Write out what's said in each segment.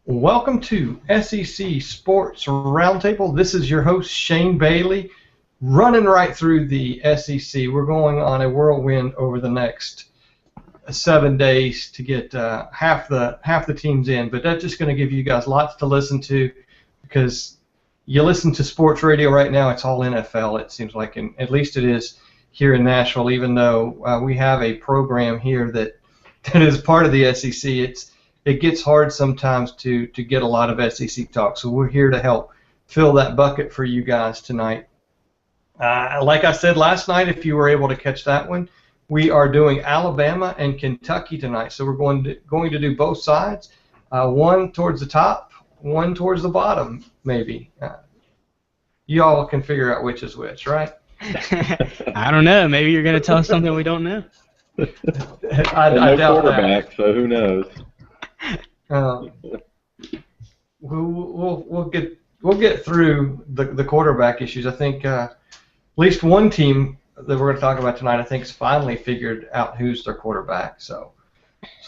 Welcome to SEC Sports Roundtable. This is your host, Shane Bailey, running right through the SEC. We're going on a whirlwind over the next 7 days to get half the teams in, but that's just going to give you guys lots to listen to because you listen to sports radio right now, it's all NFL, it seems like, and at least it is here in Nashville, even though we have a program here that is part of the SEC. It gets hard sometimes to get a lot of SEC talk, so we're here to help fill that bucket for you guys tonight. Like I said last night, if you were able to catch that one, we are doing Alabama and Kentucky tonight, so we're going to do both sides, one towards the top, one towards the bottom, maybe. You all can figure out which is which, right? I don't know. Maybe you're going to tell us something we don't know. I doubt quarterback, so who knows? We'll get through the quarterback issues. I think at least one team that we're going to talk about tonight, I think, has finally figured out who's their quarterback. So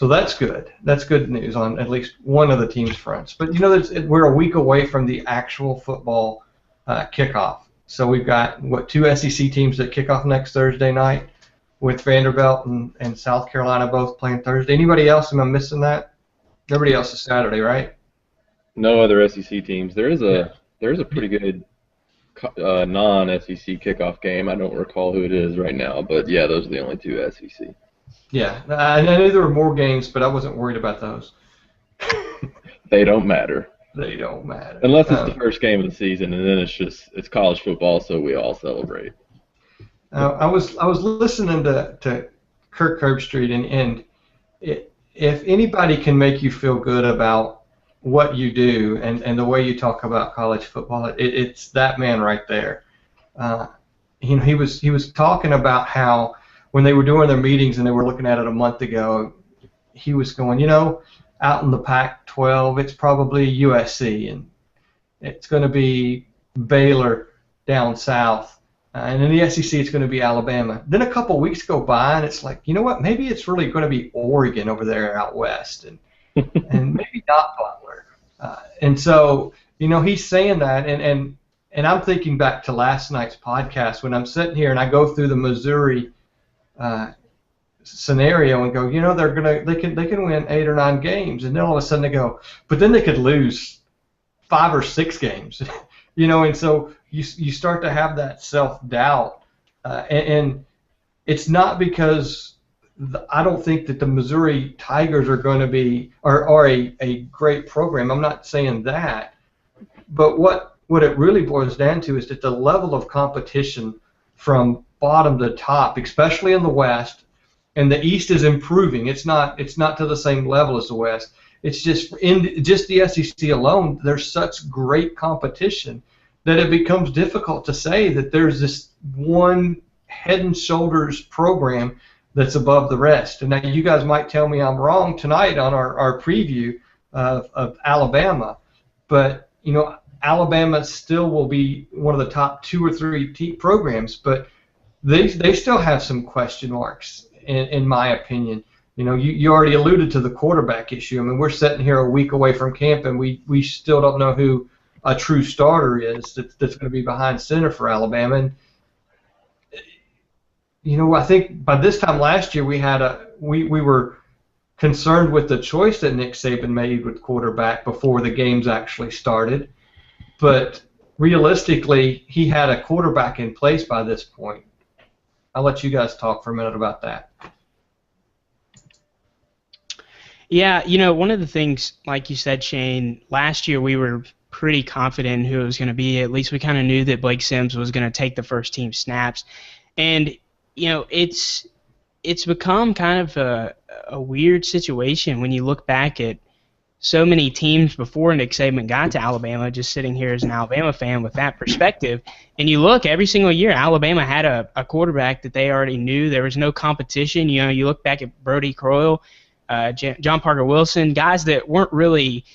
that's good. That's good news on at least one of the team's fronts. But you know, we're a week away from the actual football kickoff. So we've got two SEC teams that kick off next Thursday night, with Vanderbilt and South Carolina both playing Thursday. Anybody else? Am I missing that? Everybody else is Saturday, right? No other SEC teams. There's a pretty good non-SEC kickoff game. I don't recall who it is right now, but yeah, those are the only two SEC. Yeah, I knew there were more games, but I wasn't worried about those. They don't matter. They don't matter. Unless it's the first game of the season, and then it's college football, so we all celebrate. I was listening to Kirk Herbstreit, and if anybody can make you feel good about what you do and the way you talk about college football, it's that man right there. He was talking about how when they were doing their meetings and they were looking at it a month ago, he was going, out in the Pac-12, it's probably USC, and it's going to be Baylor down south. And in the SEC, it's going to be Alabama. Then a couple of weeks go by, and it's like, you know what? Maybe it's really going to be Oregon over there out west, and maybe not Butler. And so, he's saying that, and I'm thinking back to last night's podcast when I'm sitting here and I go through the Missouri scenario and go, they can win 8 or 9 games, and then all of a sudden they go, but then they could lose 5 or 6 games, and so. You start to have that self-doubt, and it's not because I don't think that the Missouri Tigers are going to be are a great program. I'm not saying that, but what it really boils down to is that the level of competition from bottom to top, especially in the West, and the East is improving. It's not to the same level as the West. It's just in just the SEC alone, there's such great competition that it becomes difficult to say that there's this one head and shoulders program that's above the rest. And now you guys might tell me I'm wrong tonight on our preview of Alabama, but Alabama still will be one of the top 2 or 3 programs, but they still have some question marks in my opinion. You already alluded to the quarterback issue. I mean, we're sitting here a week away from camp, and we still don't know who a true starter is that's going to be behind center for Alabama. And I think by this time last year we were concerned with the choice that Nick Saban made with quarterback before the games actually started. But realistically, he had a quarterback in place by this point. I'll let you guys talk for a minute about that. Yeah, one of the things, like you said, Shane, last year we were pretty confident who it was going to be. At least we kind of knew that Blake Sims was going to take the first team snaps. And, it's become kind of a weird situation when you look back at so many teams before Nick Saban got to Alabama, just sitting here as an Alabama fan with that perspective. And you look, every single year, Alabama had a quarterback that they already knew. There was no competition. You look back at Brody Croyle, John Parker Wilson, guys that weren't really,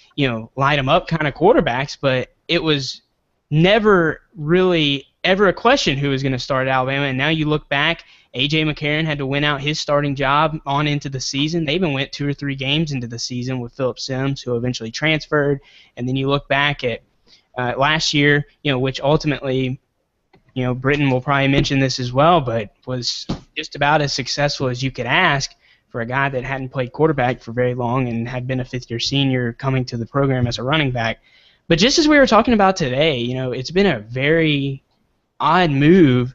light them up kind of quarterbacks, but it was never really ever a question who was going to start at Alabama. And now you look back A.J. McCarron had to win out his starting job on into the season. They even went 2 or 3 games into the season with Phillip Sims, who eventually transferred. And then you look back at last year, which ultimately, Britton will probably mention this as well, but was just about as successful as you could ask for a guy that hadn't played quarterback for very long and had been a fifth-year senior coming to the program as a running back. But just as we were talking about today, it's been a very odd move.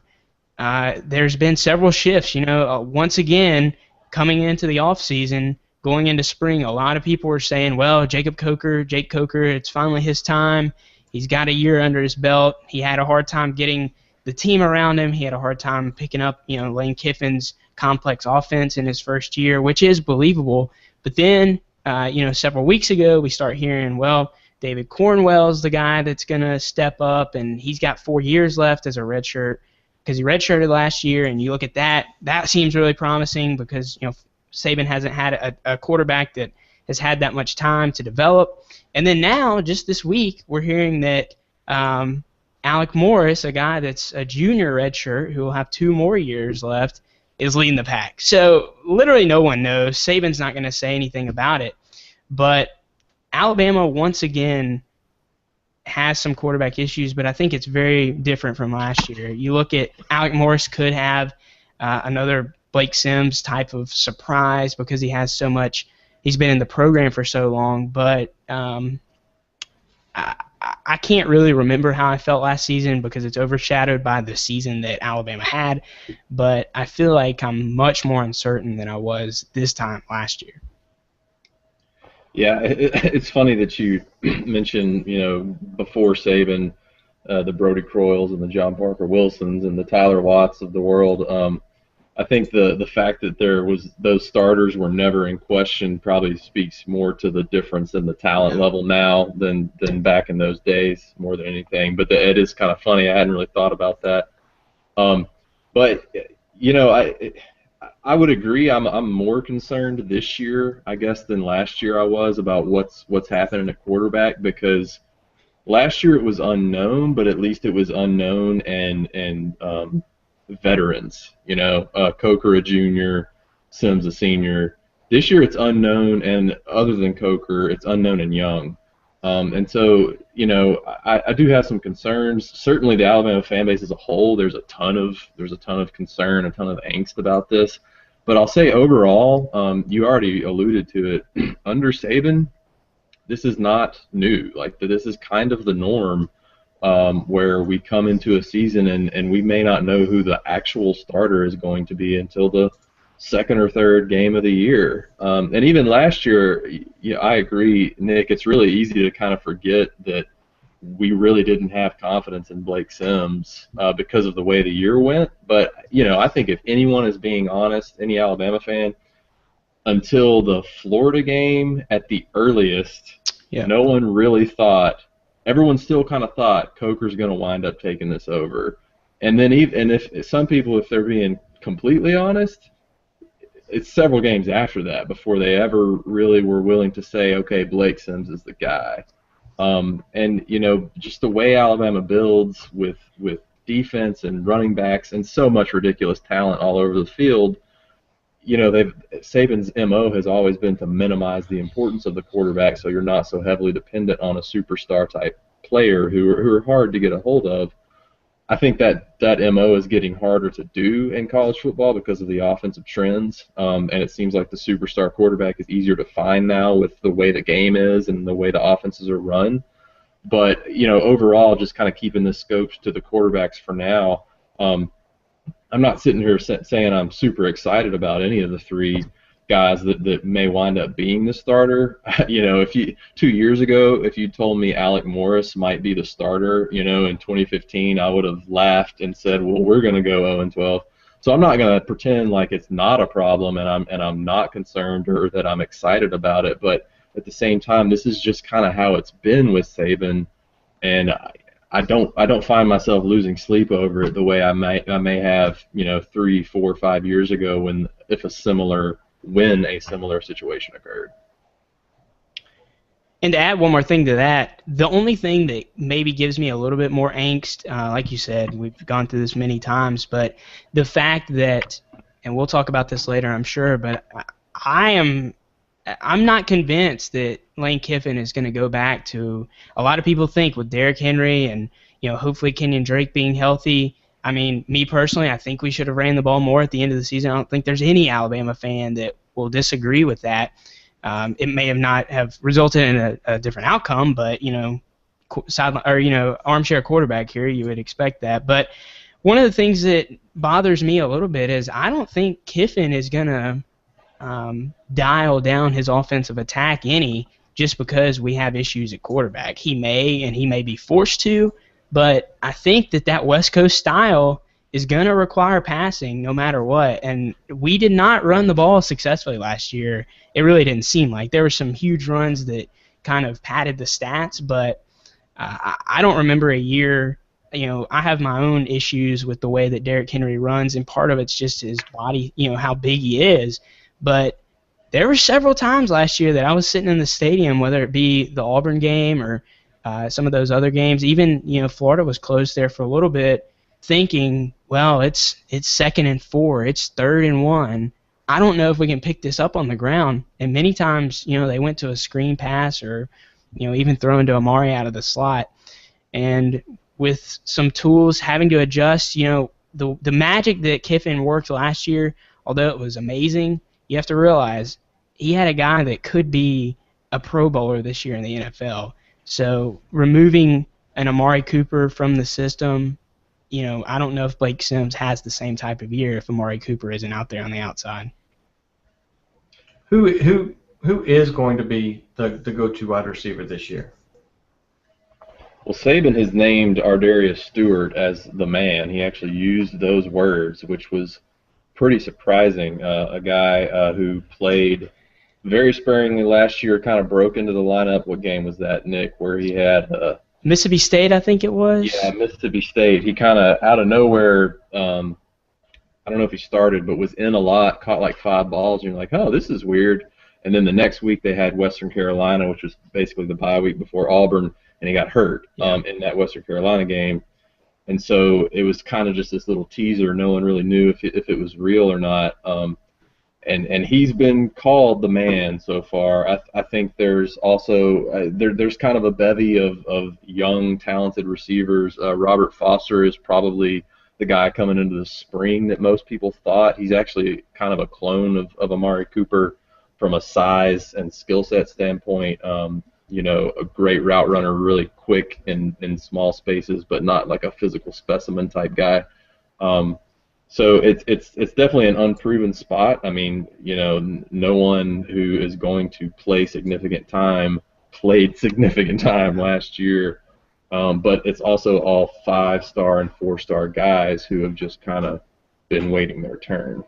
There's been several shifts. Once again, coming into the offseason, going into spring, a lot of people were saying, well, Jake Coker, it's finally his time. He's got a year under his belt. He had a hard time getting the team around him. He had a hard time picking up, Lane Kiffin's complex offense in his first year, which is believable. But then, several weeks ago, we start hearing, well, David Cornwell's the guy that's going to step up, and he's got 4 years left as a redshirt because he redshirted last year. And you look at that, that seems really promising because, Saban hasn't had a quarterback that has had that much time to develop. And then now, just this week, we're hearing that Alec Morris, a guy that's a junior redshirt who will have 2 more years left, is leading the pack. So literally no one knows. Saban's not going to say anything about it. But Alabama, once again, has some quarterback issues, but I think it's very different from last year. You look at Alec Morris could have another Blake Sims type of surprise because he has so much. He's been in the program for so long, but I can't really remember how I felt last season because it's overshadowed by the season that Alabama had, but I feel like I'm much more uncertain than I was this time last year. Yeah, it's funny that you mentioned, before Saban, the Brody Croyles and the John Parker Wilsons and the Tyler Watts of the world. I think the fact that those starters were never in question probably speaks more to the difference in the talent level now than back in those days, more than anything. But it is kind of funny. I hadn't really thought about that. But I would agree. I'm more concerned this year, I guess, than last year I was about what's happening at quarterback because last year it was unknown, but at least it was unknown and veterans. Coker a junior, Sims a senior. This year it's unknown, and other than Coker, it's unknown and young. And so, I do have some concerns. Certainly, the Alabama fan base as a whole, there's a ton of concern, a ton of angst about this. But I'll say overall, you already alluded to it. Under Saban, this is not new. This is kind of the norm, where we come into a season and we may not know who the actual starter is going to be until the second or third game of the year. And even last year, I agree, Nick, it's really easy to kind of forget that we really didn't have confidence in Blake Sims because of the way the year went. But, I think if anyone is being honest, any Alabama fan, until the Florida game at the earliest, no one really thought, everyone still kind of thought Coker's going to wind up taking this over. And then if some people, if they're being completely honest, it's several games after that before they ever really were willing to say, okay, Blake Sims is the guy. And just the way Alabama builds with defense and running backs and so much ridiculous talent all over the field, Saban's MO has always been to minimize the importance of the quarterback so you're not so heavily dependent on a superstar type player who are hard to get a hold of. I think that MO is getting harder to do in college football because of the offensive trends, and it seems like the superstar quarterback is easier to find now with the way the game is and the way the offenses are run. But, overall, just kind of keeping the scopes to the quarterbacks for now, I'm not sitting here saying I'm super excited about any of the three guys that may wind up being the starter. If 2 years ago, if you told me Alec Morris might be the starter, in 2015, I would have laughed and said, well, we're going to go 0-12. So I'm not going to pretend like it's not a problem and I'm not concerned or that I'm excited about it. But at the same time, this is just kind of how it's been with Saban, and I don't find myself losing sleep over it the way I may have 3, 4, 5 years ago when a similar situation occurred. And to add one more thing to that, the only thing that maybe gives me a little bit more angst, like you said, we've gone through this many times, but the fact that, and we'll talk about this later, I'm sure, but I'm not convinced that Lane Kiffin is going to go back to. A lot of people think with Derrick Henry and hopefully Kenyon Drake being healthy. I mean, me personally, I think we should have ran the ball more at the end of the season. I don't think there's any Alabama fan that will disagree with that. It may have not have resulted in a different outcome, but armchair quarterback here, you would expect that. But one of the things that bothers me a little bit is I don't think Kiffin is gonna dial down his offensive attack any just because we have issues at quarterback. He may be forced to, but I think that West Coast style is going to require passing no matter what. And we did not run the ball successfully last year. It really didn't seem like. There were some huge runs that kind of padded the stats, but I don't remember a year. I have my own issues with the way that Derrick Henry runs, and part of it's just his body, how big he is. But there were several times last year that I was sitting in the stadium, whether it be the Auburn game or some of those other games, even Florida was closed there for a little bit, thinking, well, it's 2nd and 4, it's 3rd and 1. I don't know if we can pick this up on the ground. And many times, they went to a screen pass or, even throwing to Amari out of the slot. And with some tools having to adjust, the magic that Kiffin worked last year, although it was amazing, you have to realize he had a guy that could be a Pro Bowler this year in the NFL. So removing an Amari Cooper from the system, I don't know if Blake Sims has the same type of year if Amari Cooper isn't out there on the outside. Who is going to be the go-to wide receiver this year? Well, Saban has named Ardarius Stewart as the man. He actually used those words, which was pretty surprising. A guy who played very sparingly last year, kind of broke into the lineup. What game was that, Nick, where he had Mississippi State, I think it was. Yeah, Mississippi State. He kind of, out of nowhere, I don't know if he started, but was in a lot, caught like 5 balls, and you're like, oh, this is weird. And then the next week they had Western Carolina, which was basically the bye week before Auburn, and he got hurt in that Western Carolina game. And so it was kind of just this little teaser. No one really knew if it was real or not. And he's been called the man so far. I think there's also there's kind of a bevy of young, talented receivers. Robert Foster is probably the guy coming into the spring that most people thought. He's actually kind of a clone of Amari Cooper from a size and skill set standpoint. A great route runner, really quick in small spaces, but not like a physical specimen type guy. So it's definitely an unproven spot. I mean, no one who is going to play significant time played significant time last year. But it's also all 5-star and 4-star guys who have just kind of been waiting their turn.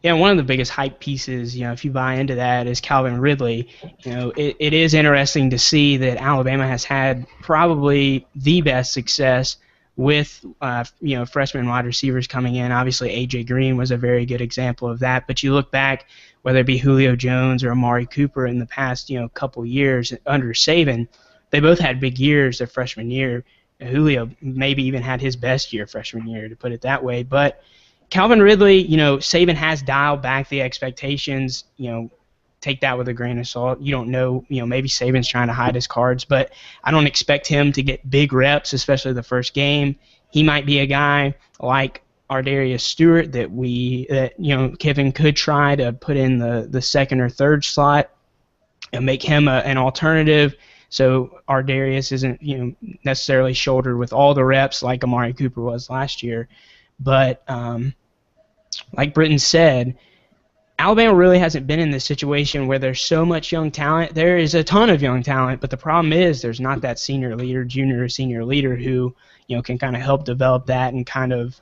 Yeah, one of the biggest hype pieces, if you buy into that, is Calvin Ridley. It is interesting to see that Alabama has had probably the best success with freshman wide receivers coming in. Obviously, A.J. Green was a very good example of that. But you look back, whether it be Julio Jones or Amari Cooper in the past couple years under Saban, they both had big years their freshman year. Julio maybe even had his best year freshman year, to put it that way. But Calvin Ridley, Saban has dialed back the expectations. Take that with a grain of salt. You don't know, maybe Saban's trying to hide his cards, but I don't expect him to get big reps, especially the first game. He might be a guy like Ardarius Stewart that Kiffin could try to put in the second or third slot and make him an alternative. So Ardarius isn't necessarily shouldered with all the reps like Amari Cooper was last year. But like Britton said, Alabama really hasn't been in this situation where there's so much young talent. There is a ton of young talent, but the problem is there's not that senior leader, junior or senior leader who can kind of help develop that and kind of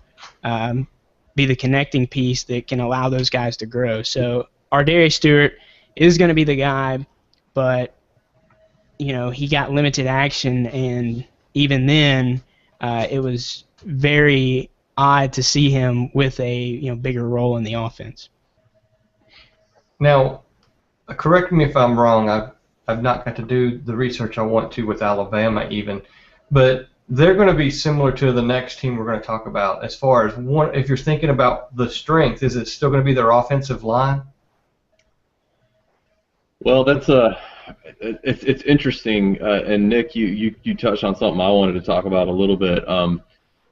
be the connecting piece that can allow those guys to grow. So Ardarius Stewart is going to be the guy, but he got limited action, and even then it was very odd to see him with a bigger role in the offense. Now, correct me if I'm wrong. I've not got to do the research I want to with Alabama even, but they're going to be similar to the next team we're going to talk about as far as one. If you're thinking about the strength, is it still going to be their offensive line? Well, it's interesting, and Nick, you touched on something I wanted to talk about a little bit.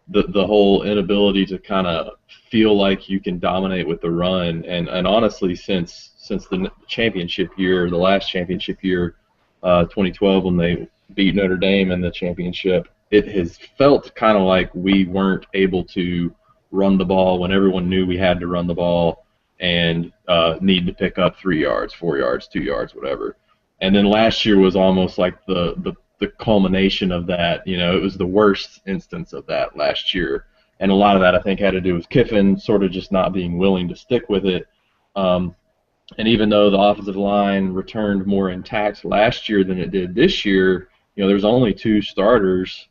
The whole inability to kind of feel like you can dominate with the run, and honestly, since the championship year, the last championship year, 2012, when they beat Notre Dame in the championship, it has felt kind of like we weren't able to run the ball when everyone knew we had to run the ball and need to pick up 3 yards, 4 yards, 2 yards, whatever. And then last year was almost like the culmination of that. You know, it was the worst instance of that last year. And a lot of that, I think, had to do with Kiffin sort of just not being willing to stick with it. And even though the offensive line returned more intact last year than it did this year, you know, there's only 2 starters.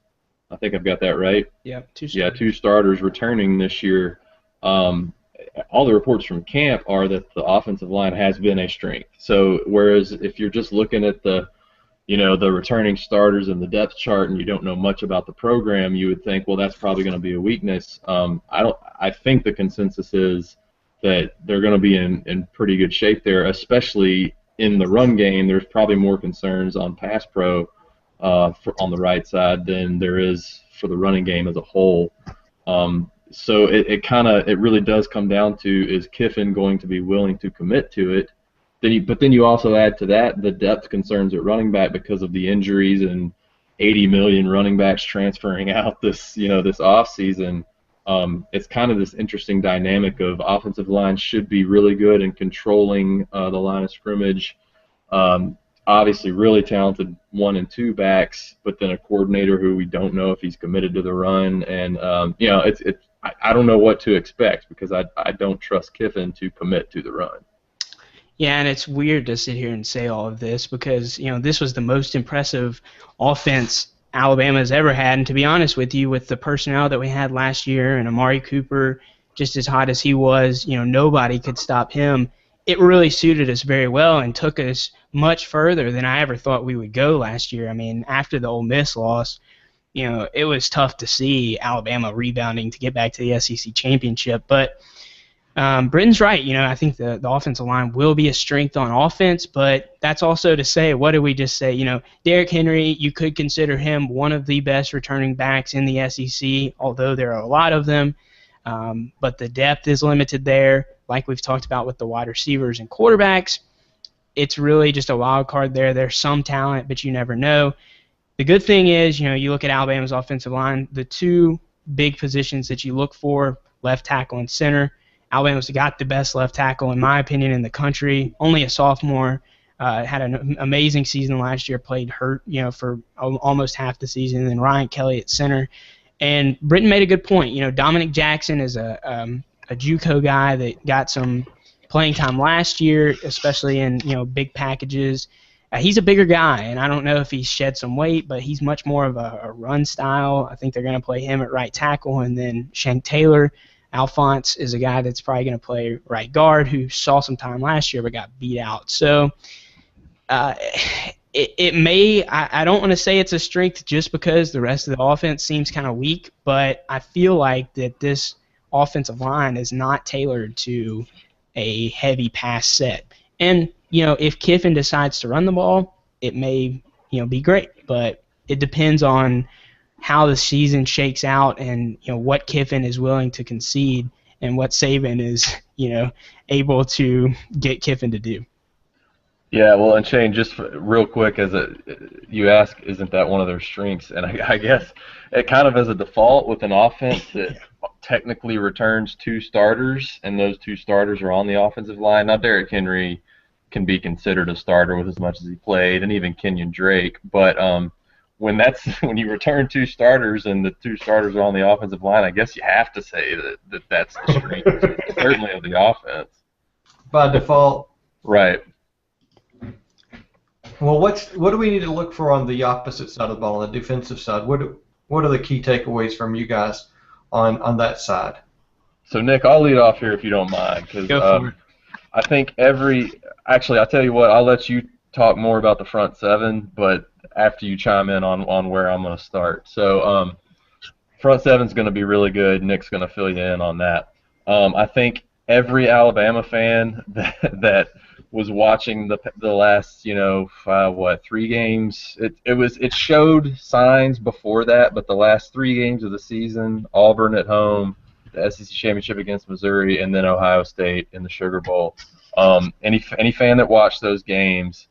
I think I've got that right. Yeah, 2 starters. Yeah, 2 starters returning this year. All the reports from camp are that the offensive line has been a strength. So whereas if you're just looking at the returning starters and the depth chart and you don't know much about the program, you would think, well, that's probably going to be a weakness. I think the consensus is that they're going to be in pretty good shape there, especially in the run game. There's probably more concerns on pass pro on the right side than there is for the running game as a whole. So it really does come down to, is Kiffin going to be willing to commit to it? But then you also add to that the depth concerns at running back because of the injuries and 80 million running backs transferring out this offseason. It's kind of this interesting dynamic of offensive line should be really good in controlling the line of scrimmage. Obviously, really talented 1 and 2 backs, but then a coordinator who we don't know if he's committed to the run, and I don't know what to expect because I don't trust Kiffin to commit to the run. Yeah, and it's weird to sit here and say all of this because, you know, this was the most impressive offense Alabama's ever had. And to be honest with you, with the personnel that we had last year and Amari Cooper, just as hot as he was, you know, nobody could stop him. It really suited us very well and took us much further than I ever thought we would go last year. I mean, after the Ole Miss loss, you know, it was tough to see Alabama rebounding to get back to the SEC championship. But Britton's right. You know, I think the offensive line will be a strength on offense, but that's also to say, what did we just say? You know, Derrick Henry, you could consider him one of the best returning backs in the SEC, although there are a lot of them. But the depth is limited there, like we've talked about with the wide receivers and quarterbacks. It's really just a wild card there. There's some talent, but you never know. The good thing is, you know, you look at Alabama's offensive line, the 2 big positions that you look for, left tackle and center. Alabama's got the best left tackle, in my opinion, in the country. Only a sophomore, had an amazing season last year, played hurt, you know, for almost half the season, and then Ryan Kelly at center. And Britton made a good point. You know, Dominic Jackson is a JUCO guy that got some playing time last year, especially in, you know, big packages. He's a bigger guy, and I don't know if he's shed some weight, but he's much more of a run style. I think they're going to play him at right tackle, and then Shank Taylor. Alphonse is a guy that's probably going to play right guard who saw some time last year but got beat out. So it may – I don't want to say it's a strength just because the rest of the offense seems kind of weak, but I feel like that this offensive line is not tailored to a heavy pass set. And, you know, if Kiffin decides to run the ball, it may, you know, be great, but it depends on – how the season shakes out and, you know, what Kiffin is willing to concede and what Saban is, you know, able to get Kiffin to do. Yeah, well, and Shane, just real quick, you ask, isn't that one of their strengths? And I guess it kind of as a default with an offense that technically returns 2 starters, and those 2 starters are on the offensive line. Now, Derrick Henry can be considered a starter with as much as he played, and even Kenyon Drake, but when you return 2 starters and the 2 starters are on the offensive line, I guess you have to say that's the strength, certainly of the offense. By default. Right. Well, what do we need to look for on the opposite side of the ball, on the defensive side? What are the key takeaways from you guys on that side? So, Nick, I'll lead off here if you don't mind. Go for it. I think actually, I'll tell you what, I'll let you talk more about the front seven, but after you chime in on where I'm going to start. So front seven's going to be really good. Nick's going to fill you in on that. I think every Alabama fan that was watching the last 3 games, it showed signs before that, but the last 3 games of the season, Auburn at home, the SEC championship against Missouri, and then Ohio State in the Sugar Bowl. Any fan that watched those games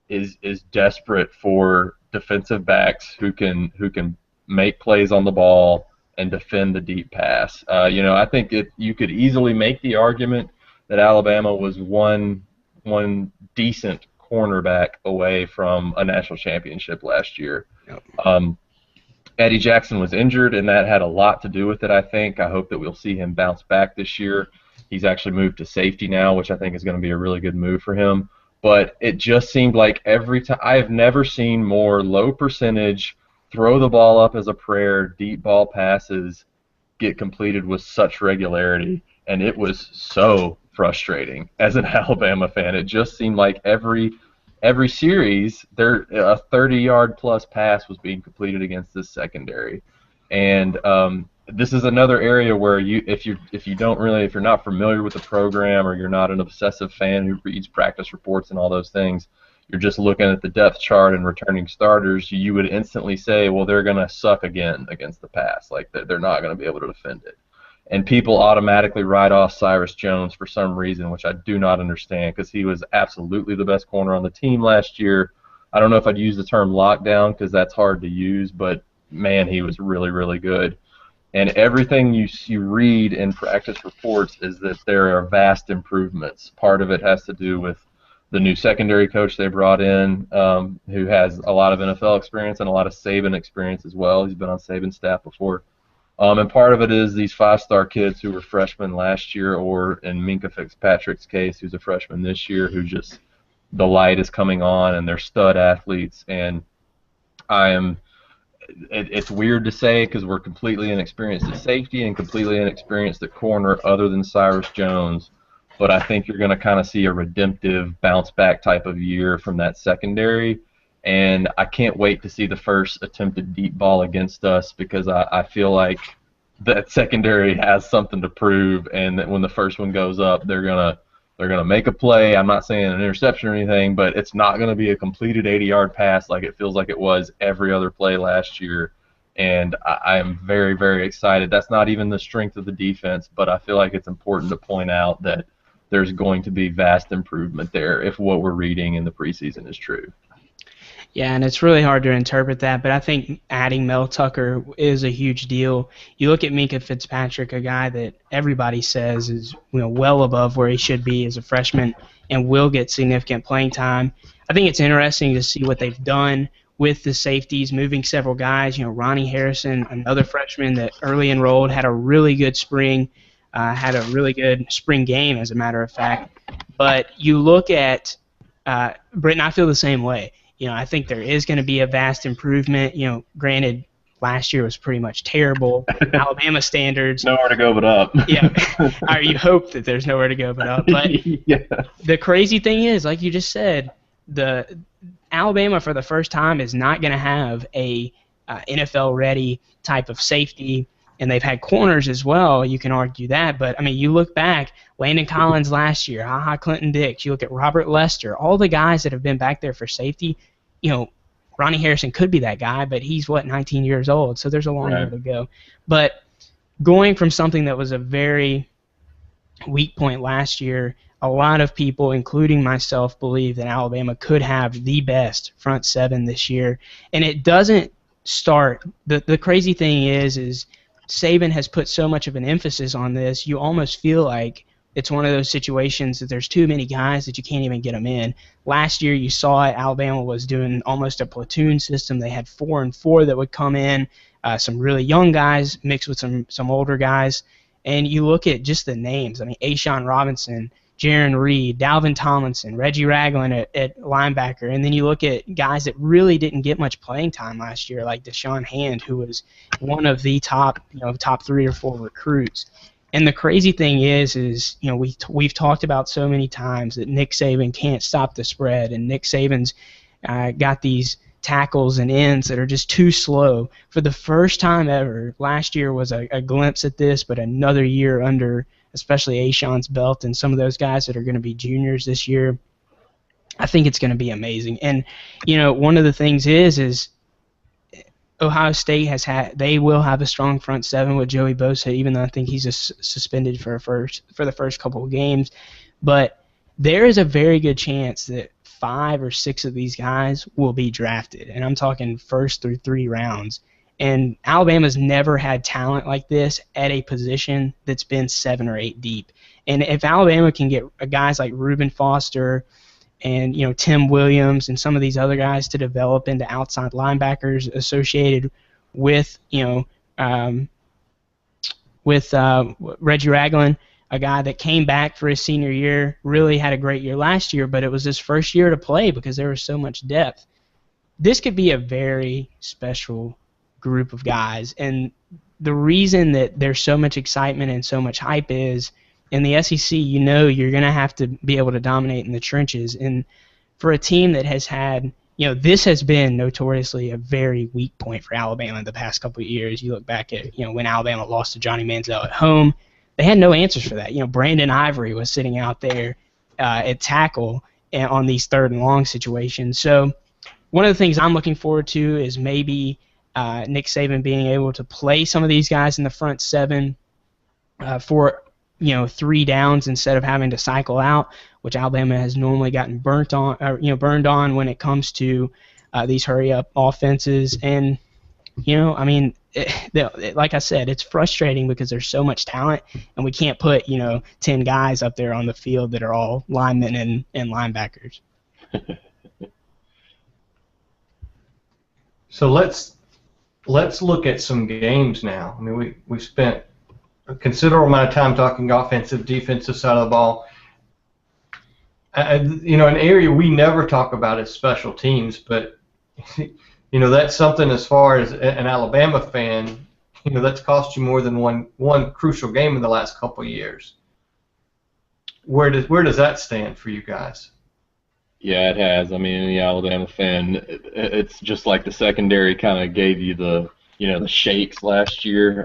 is desperate for defensive backs who can make plays on the ball and defend the deep pass. I think you could easily make the argument that Alabama was one decent cornerback away from a national championship last year. Yep. Eddie Jackson was injured, and that had a lot to do with it, I think. I hope that we'll see him bounce back this year. He's actually moved to safety now, which I think is going to be a really good move for him. But it just seemed like every time – I have never seen more low percentage, throw the ball up as a prayer, deep ball passes get completed with such regularity. And it was so frustrating as an Alabama fan. It just seemed like every series, a 30-yard plus pass was being completed against this secondary, and this is another area where if you're not familiar with the program, or you're not an obsessive fan who reads practice reports and all those things, you're just looking at the depth chart and returning starters, you would instantly say, well, they're going to suck again against the pass, like they're not going to be able to defend it. And people automatically write off Cyrus Jones for some reason, which I do not understand, because he was absolutely the best corner on the team last year. I don't know if I'd use the term lockdown because that's hard to use, but, man, he was really, really good. And everything you read in practice reports is that there are vast improvements. Part of it has to do with the new secondary coach they brought in, who has a lot of NFL experience and a lot of Saban experience as well. He's been on Saban's staff before. And part of it is these 5-star kids who were freshmen last year, or in Minka Fitzpatrick's case, who's a freshman this year, who just the light is coming on, and they're stud athletes. And it's weird to say because we're completely inexperienced at safety and completely inexperienced at corner other than Cyrus Jones. But I think you're going to kind of see a redemptive bounce-back type of year from that secondary. And I can't wait to see the first attempted deep ball against us, because I feel like that secondary has something to prove, and that when the first one goes up, they're gonna make a play. I'm not saying an interception or anything, but it's not going to be a completed 80-yard pass like it feels like it was every other play last year. And I am very, very excited. That's not even the strength of the defense, but I feel like it's important to point out that there's going to be vast improvement there if what we're reading in the preseason is true. Yeah, and it's really hard to interpret that, but I think adding Mel Tucker is a huge deal. You look at Minka Fitzpatrick, a guy that everybody says is well above where he should be as a freshman and will get significant playing time. I think it's interesting to see what they've done with the safeties, moving several guys. Ronnie Harrison, another freshman that early enrolled, had a really good spring, had a really good spring game, as a matter of fact. But you look at Britton, I feel the same way. I think there is going to be a vast improvement. Granted, last year was pretty much terrible. Alabama standards. Nowhere to go but up. Yeah. You hope that there's nowhere to go but up. But yeah. The crazy thing is, like you just said, the Alabama for the first time is not going to have a NFL-ready type of safety, and they've had corners as well. You can argue that, but you look back, Landon Collins last year, Clinton Dix. You look at Robert Lester, all the guys that have been back there for safety. Ronnie Harrison could be that guy, but he's 19 years old, so there's a long way to go. But going from something that was a very weak point last year, a lot of people, including myself, believe that Alabama could have the best front seven this year, and it doesn't start. The crazy thing is Saban has put so much of an emphasis on this, you almost feel like it's one of those situations that there's too many guys that you can't even get them in. Last year you saw it. Alabama was doing almost a platoon system. They had 4 and 4 that would come in, some really young guys mixed with some older guys. And you look at just the names. Ashawn Robinson, Jaron Reed, Dalvin Tomlinson, Reggie Ragland at linebacker. And then you look at guys that really didn't get much playing time last year, like Deshaun Hand, who was one of the top 3 or 4 recruits. And the crazy thing is we've talked about so many times that Nick Saban can't stop the spread, and Nick Saban's got these tackles and ends that are just too slow. For the first time ever, last year was a glimpse at this, but another year under especially Ashawn's belt and some of those guys that are going to be juniors this year, I think it's going to be amazing. And, one of the things is Ohio State they will have a strong front seven with Joey Bosa, even though I think he's suspended for the first couple of games. But there is a very good chance that 5 or 6 of these guys will be drafted, and I'm talking first through 3 rounds. And Alabama's never had talent like this at a position that's been 7 or 8 deep. And if Alabama can get guys like Reuben Foster and Tim Williams and some of these other guys to develop into outside linebackers associated with Reggie Ragland, a guy that came back for his senior year, really had a great year last year, but it was his first year to play because there was so much depth. This could be a very special group of guys, and the reason that there's so much excitement and so much hype is in the SEC, you're going to have to be able to dominate in the trenches. And for a team that has had, this has been notoriously a very weak point for Alabama in the past couple of years. You look back at, when Alabama lost to Johnny Manziel at home, they had no answers for that. Brandon Ivory was sitting out there at tackle on these 3rd and long situations. So one of the things I'm looking forward to is maybe Nick Saban being able to play some of these guys in the front 7 for 3 downs instead of having to cycle out, which Alabama has normally gotten burned on when it comes to these hurry-up offenses. And like I said, it's frustrating because there's so much talent, and we can't put 10 guys up there on the field that are all linemen and linebackers. So let's look at some games now. I mean, we spent a considerable amount of time talking offensive, defensive side of the ball. An area we never talk about is special teams, but that's something as far as an Alabama fan, that's cost you more than one crucial game in the last couple of years. Where does that stand for you guys? Yeah, it has. I mean, the Alabama fan, it's just like the secondary kind of gave you the shakes last year.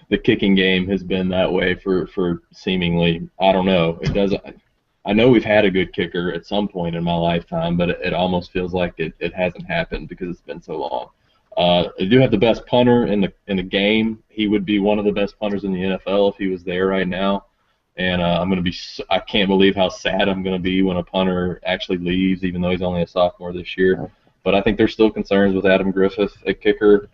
The kicking game has been that way for seemingly, I don't know. It doesn't. I know we've had a good kicker at some point in my lifetime, but it almost feels like it hasn't happened because it's been so long. They do have the best punter in the game. He would be one of the best punters in the NFL if he was there right now. And I can't believe how sad I'm going to be when a punter actually leaves, even though he's only a sophomore this year. But I think there's still concerns with Adam Griffith at kicker.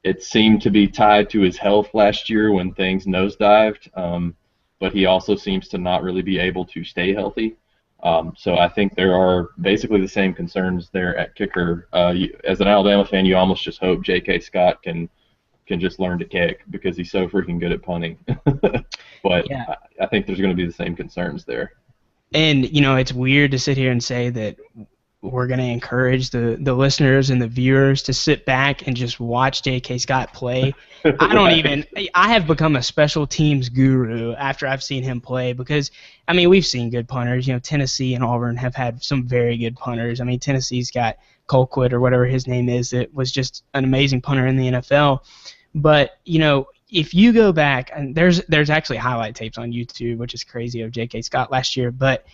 It seemed to be tied to his health last year when things nosedived, but he also seems to not really be able to stay healthy. So I think there are basically the same concerns there at kicker. As an Alabama fan, you almost just hope J.K. Scott can just learn to kick because he's so freaking good at punting. But yeah. I think there's going to be the same concerns there. And, it's weird to sit here and say that we're going to encourage the listeners and the viewers to sit back and just watch J.K. Scott play. I have become a special teams guru after I've seen him play because, we've seen good punters. Tennessee and Auburn have had some very good punters. Tennessee's got Colquitt or whatever his name is that was just an amazing punter in the NFL. But, if you go back, and there's actually highlight tapes on YouTube, which is crazy, of J.K. Scott last year, but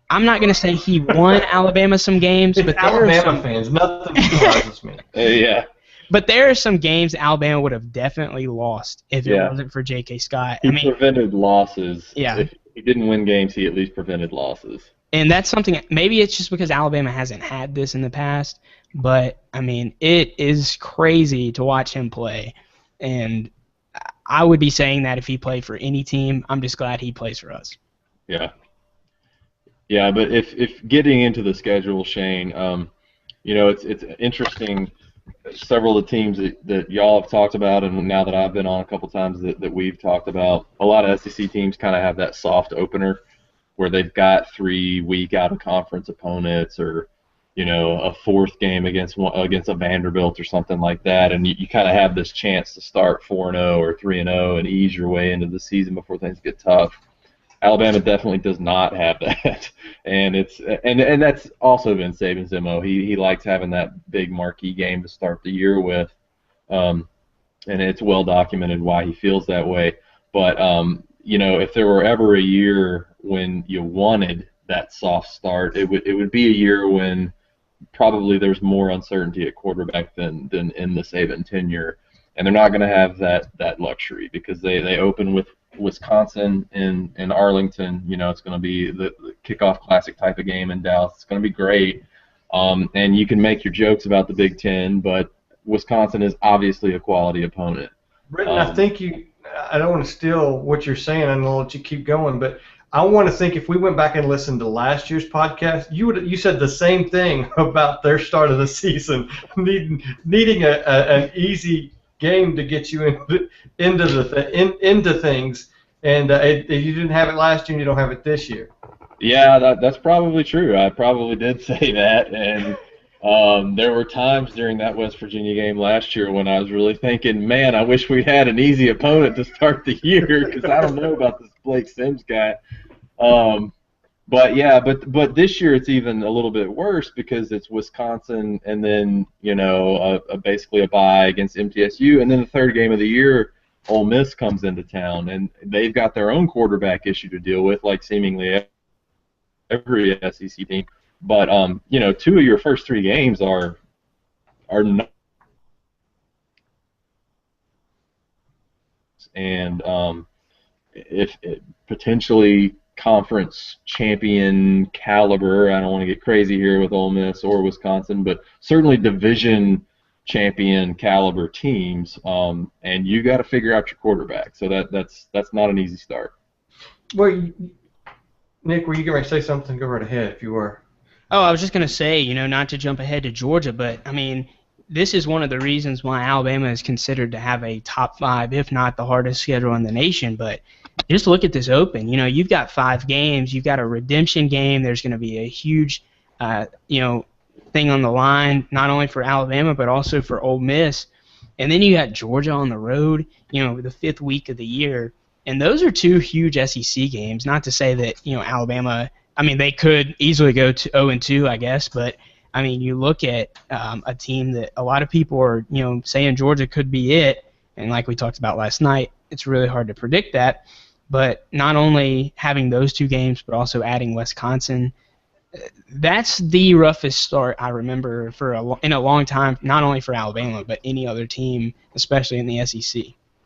I'm not going to say he won Alabama some games. But Alabama fans, nothing surprises me. Yeah. But there are some games Alabama would have definitely lost if it wasn't for J.K. Scott. He prevented losses. Yeah. If he didn't win games, he at least prevented losses. And that's something, maybe it's just because Alabama hasn't had this in the past, but, it is crazy to watch him play. And I would be saying that if he played for any team. I'm just glad he plays for us. Yeah. Yeah, but if getting into the schedule, Shane, it's interesting. Several of the teams that y'all have talked about, and now that I've been on a couple times that we've talked about, a lot of SEC teams kind of have that soft opener where they've got 3 weak out-of-conference opponents or a fourth game against a Vanderbilt or something like that, and you kind of have this chance to start 4-0 or 3-0 and ease your way into the season before things get tough. Alabama definitely does not have that, and that's also been Saban's MO. He likes having that big marquee game to start the year with, and it's well documented why he feels that way. But if there were ever a year when you wanted that soft start, it would be a year when probably there's more uncertainty at quarterback than in the Saban tenure, and they're not going to have that luxury because they open with Wisconsin in Arlington. It's going to be the kickoff classic type of game in Dallas. It's going to be great, and you can make your jokes about the Big Ten, but Wisconsin is obviously a quality opponent. Britton, I think I don't want to steal what you're saying, and I'll let you keep going, but I want to think if we went back and listened to last year's podcast, you said the same thing about their start of the season, needing an easy game to get you into things, and you didn't have it last year, and you don't have it this year. Yeah, that's probably true. I probably did say that, and there were times during that West Virginia game last year when I was really thinking, man, I wish we had an easy opponent to start the year because I don't know about this Blake Sims guy. But this year it's even a little bit worse because it's Wisconsin and then basically a bye against MTSU, and then the third game of the year, Ole Miss comes into town and they've got their own quarterback issue to deal with, like seemingly every SEC team. But two of your first three games are not, and if potentially conference champion caliber. I don't want to get crazy here with Ole Miss or Wisconsin, but certainly division champion caliber teams. And you got to figure out your quarterback. So that's not an easy start. Well, Nick, were you going to say something? Go right ahead if you were. Oh, I was just going to say, not to jump ahead to Georgia, but I mean, this is one of the reasons why Alabama is considered to have a top 5, if not the hardest schedule in the nation. But just look at this Open. You've got 5 games. You've got a redemption game. There's going to be a huge, thing on the line, not only for Alabama but also for Ole Miss. And then you got Georgia on the road, the 5th week of the year. And those are 2 huge SEC games. Not to say that, Alabama, I mean, they could easily go to 0-2, I guess, but I mean, you look at a team that a lot of people are, saying Georgia could be it, and like we talked about last night, it's really hard to predict that. But not only having those 2 games, but also adding Wisconsin, that's the roughest start I remember in a long time, not only for Alabama, but any other team, especially in the SEC.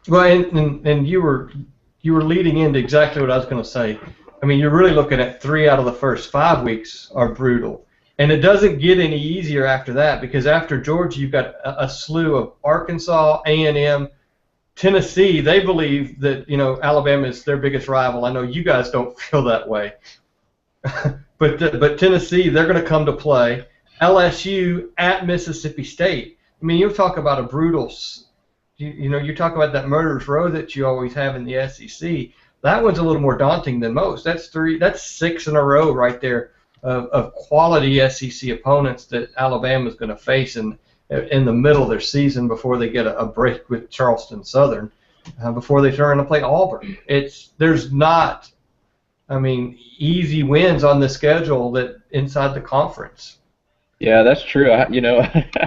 Well, and you were leading into exactly what I was going to say. I mean, you're really looking at 3 out of the first 5 weeks are brutal. And it doesn't get any easier after that because after Georgia, you've got a slew of Arkansas, A&M, Tennessee. They believe that, Alabama is their biggest rival. I know you guys don't feel that way. But Tennessee, they're going to come to play. LSU at Mississippi State. I mean, you talk about a brutal, you talk about that murderer's row that you always have in the SEC. That one's a little more daunting than most. That's 6 in a row right there of quality SEC opponents that Alabama's going to face in the middle of their season before they get a break with Charleston Southern, before they turn to play Auburn. There's not, easy wins on the schedule that inside the conference. Yeah, that's true. I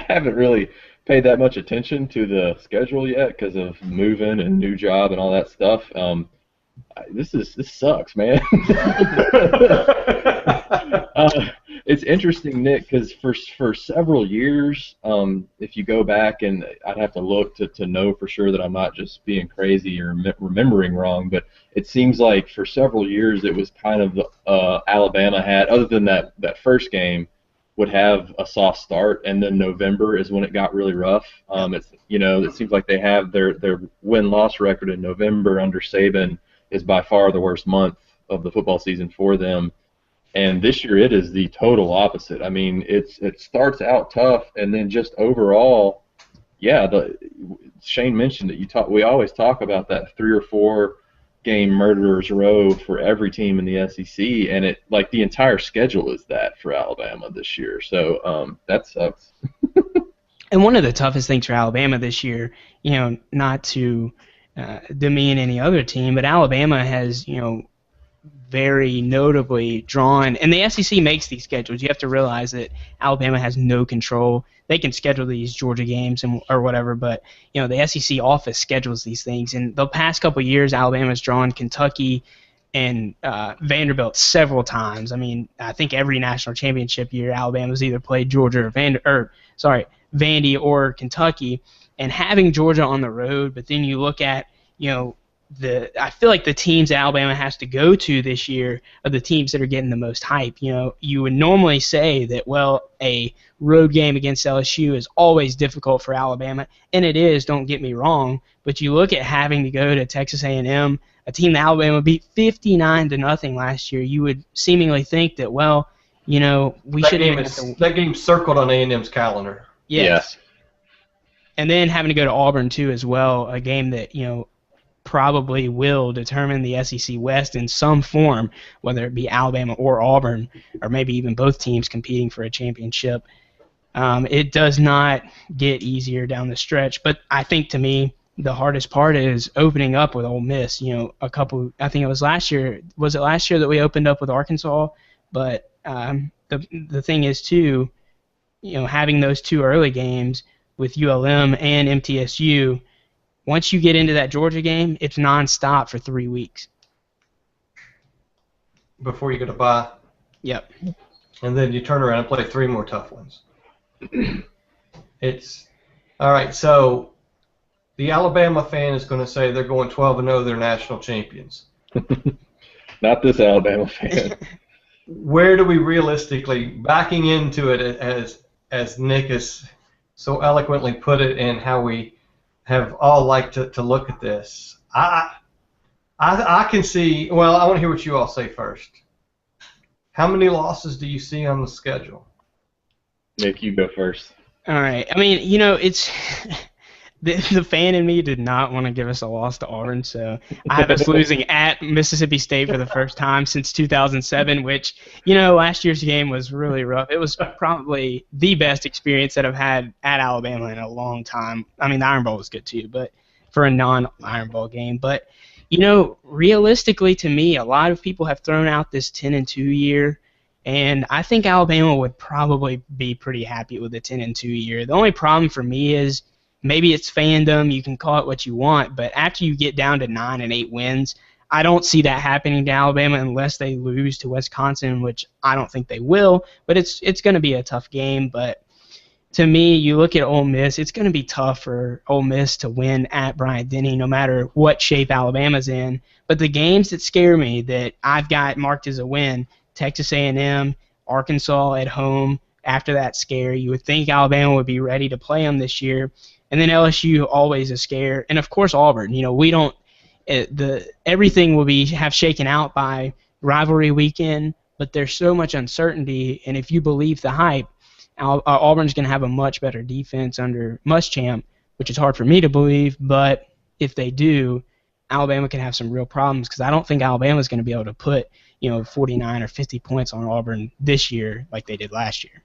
haven't really paid that much attention to the schedule yet because of moving and new job and all that stuff. This sucks, man. It's interesting, Nick, because for several years, if you go back, and I'd have to look to know for sure that I'm not just being crazy or remembering wrong, but it seems like for several years it was kind of Alabama had, other than that first game, would have a soft start, and then November is when it got really rough. It seems like they have their win-loss record in November under Saban is by far the worst month of the football season for them. And this year it is the total opposite. I mean, it starts out tough, and then just overall, yeah. Shane mentioned it. We always talk about that 3 or 4 game murderer's row for every team in the SEC, and it like the entire schedule is that for Alabama this year. So that sucks. And one of the toughest things for Alabama this year, not to demean any other team, but Alabama has, very notably drawn, and the SEC makes these schedules. You have to realize that Alabama has no control. They can schedule these Georgia games or whatever, but the SEC office schedules these things. And the past couple of years, Alabama's drawn Kentucky and Vanderbilt several times. I mean, I think every national championship year, Alabama's either played Georgia or Vandy or Kentucky, and having Georgia on the road. But then you look at I feel like the teams that Alabama has to go to this year are the teams that are getting the most hype. You would normally say that, well, a road game against LSU is always difficult for Alabama, and it is, don't get me wrong, but you look at having to go to Texas A&M, a team that Alabama beat 59-0 last year, you would seemingly think that, well, we should that game circled on A&M's calendar. Yes. And then having to go to Auburn, too, as well, a game that, probably will determine the SEC West in some form, whether it be Alabama or Auburn, or maybe even both teams competing for a championship. It does not get easier down the stretch, but I think to me the hardest part is opening up with Ole Miss. I think it was last year. Was it last year that we opened up with Arkansas? But the thing is too, having those two early games with ULM and MTSU. Once you get into that Georgia game, it's nonstop for 3 weeks. Before you go to bye. Yep. And then you turn around and play 3 more tough ones. It's all right. So the Alabama fan is going to say they're going 12-0. They're national champions. Not this Alabama fan. Where do we realistically, backing into it as Nick has so eloquently put it, and how we have all liked to look at this, I can see. Well, I want to hear what you all say first. How many losses do you see on the schedule? Nick, you go first. All right. I mean, it's the fan in me did not want to give us a loss to Auburn, so I have us losing at Mississippi State for the first time since 2007, which, last year's game was really rough. It was probably the best experience that I've had at Alabama in a long time. I mean, the Iron Bowl was good too, but for a non-Iron Bowl game. But, realistically to me, a lot of people have thrown out this 10-2 year, and I think Alabama would probably be pretty happy with the 10-2 year. The only problem for me is maybe it's fandom, you can call it what you want, but after you get down to 9 and 8 wins, I don't see that happening to Alabama unless they lose to Wisconsin, which I don't think they will, but it's going to be a tough game. But to me, you look at Ole Miss, it's going to be tough for Ole Miss to win at Bryant-Denny no matter what shape Alabama's in. But the games that scare me that I've got marked as a win, Texas A&M, Arkansas at home, after that scare, you would think Alabama would be ready to play them this year. And then LSU, always a scare, and of course Auburn. We don't everything will have shaken out by rivalry weekend, but there's so much uncertainty. And if you believe the hype, Auburn's going to have a much better defense under Muschamp, which is hard for me to believe. But if they do, Alabama can have some real problems because I don't think Alabama's going to be able to put 49 or 50 points on Auburn this year like they did last year.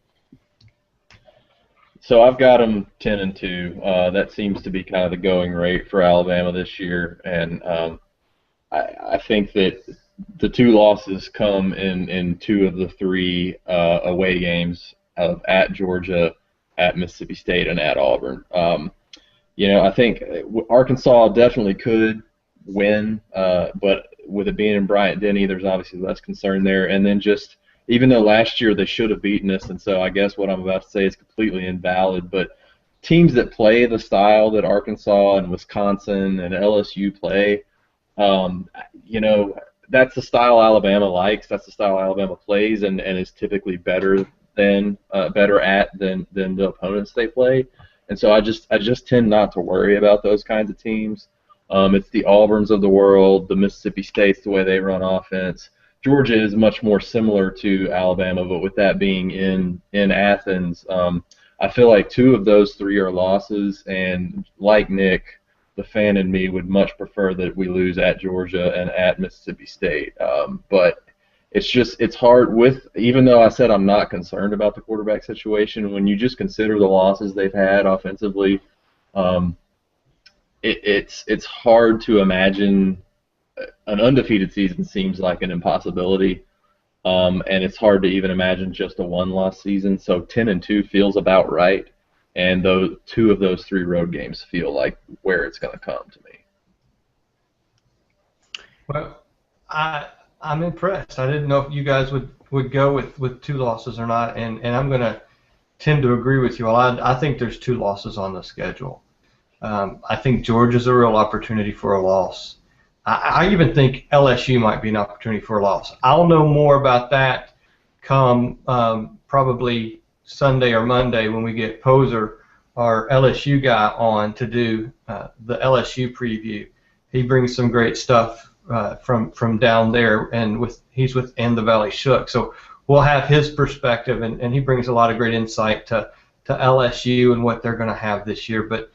So I've got them 10-2. That seems to be kind of the going rate for Alabama this year, and I think that the 2 losses come in 2 of the 3 away games at Georgia, at Mississippi State, and at Auburn. I think Arkansas definitely could win, but with it being in Bryant-Denny, there's obviously less concern there, and then just even though last year they should have beaten us, and so I guess what I'm about to say is completely invalid, but teams that play the style that Arkansas and Wisconsin and LSU play, that's the style Alabama likes. That's the style Alabama plays and is typically better at than the opponents they play. And so I just tend not to worry about those kinds of teams. It's the Auburns of the world, the Mississippi States, the way they run offense. Georgia is much more similar to Alabama, but with that being in Athens, I feel like 2 of those 3 are losses. And like Nick, the fan in me would much prefer that we lose at Georgia and at Mississippi State. But it's hard with, even though I said I'm not concerned about the quarterback situation, when you just consider the losses they've had offensively, it's hard to imagine. An undefeated season seems like an impossibility, and it's hard to even imagine just a one-loss season. So 10-2 feels about right, and those 2 of those 3 road games feel like where it's going to come to me. Well, I'm impressed. I didn't know if you guys would go with 2 losses or not, and I'm going to tend to agree with you all. I think there's 2 losses on the schedule. I think Georgia's a real opportunity for a loss. I even think LSU might be an opportunity for a loss. I'll know more about that come probably Sunday or Monday when we get Poser, our LSU guy, on to do the LSU preview. He brings some great stuff from down there, and he's with And the Valley Shook. So we'll have his perspective, and he brings a lot of great insight to LSU and what they're going to have this year. But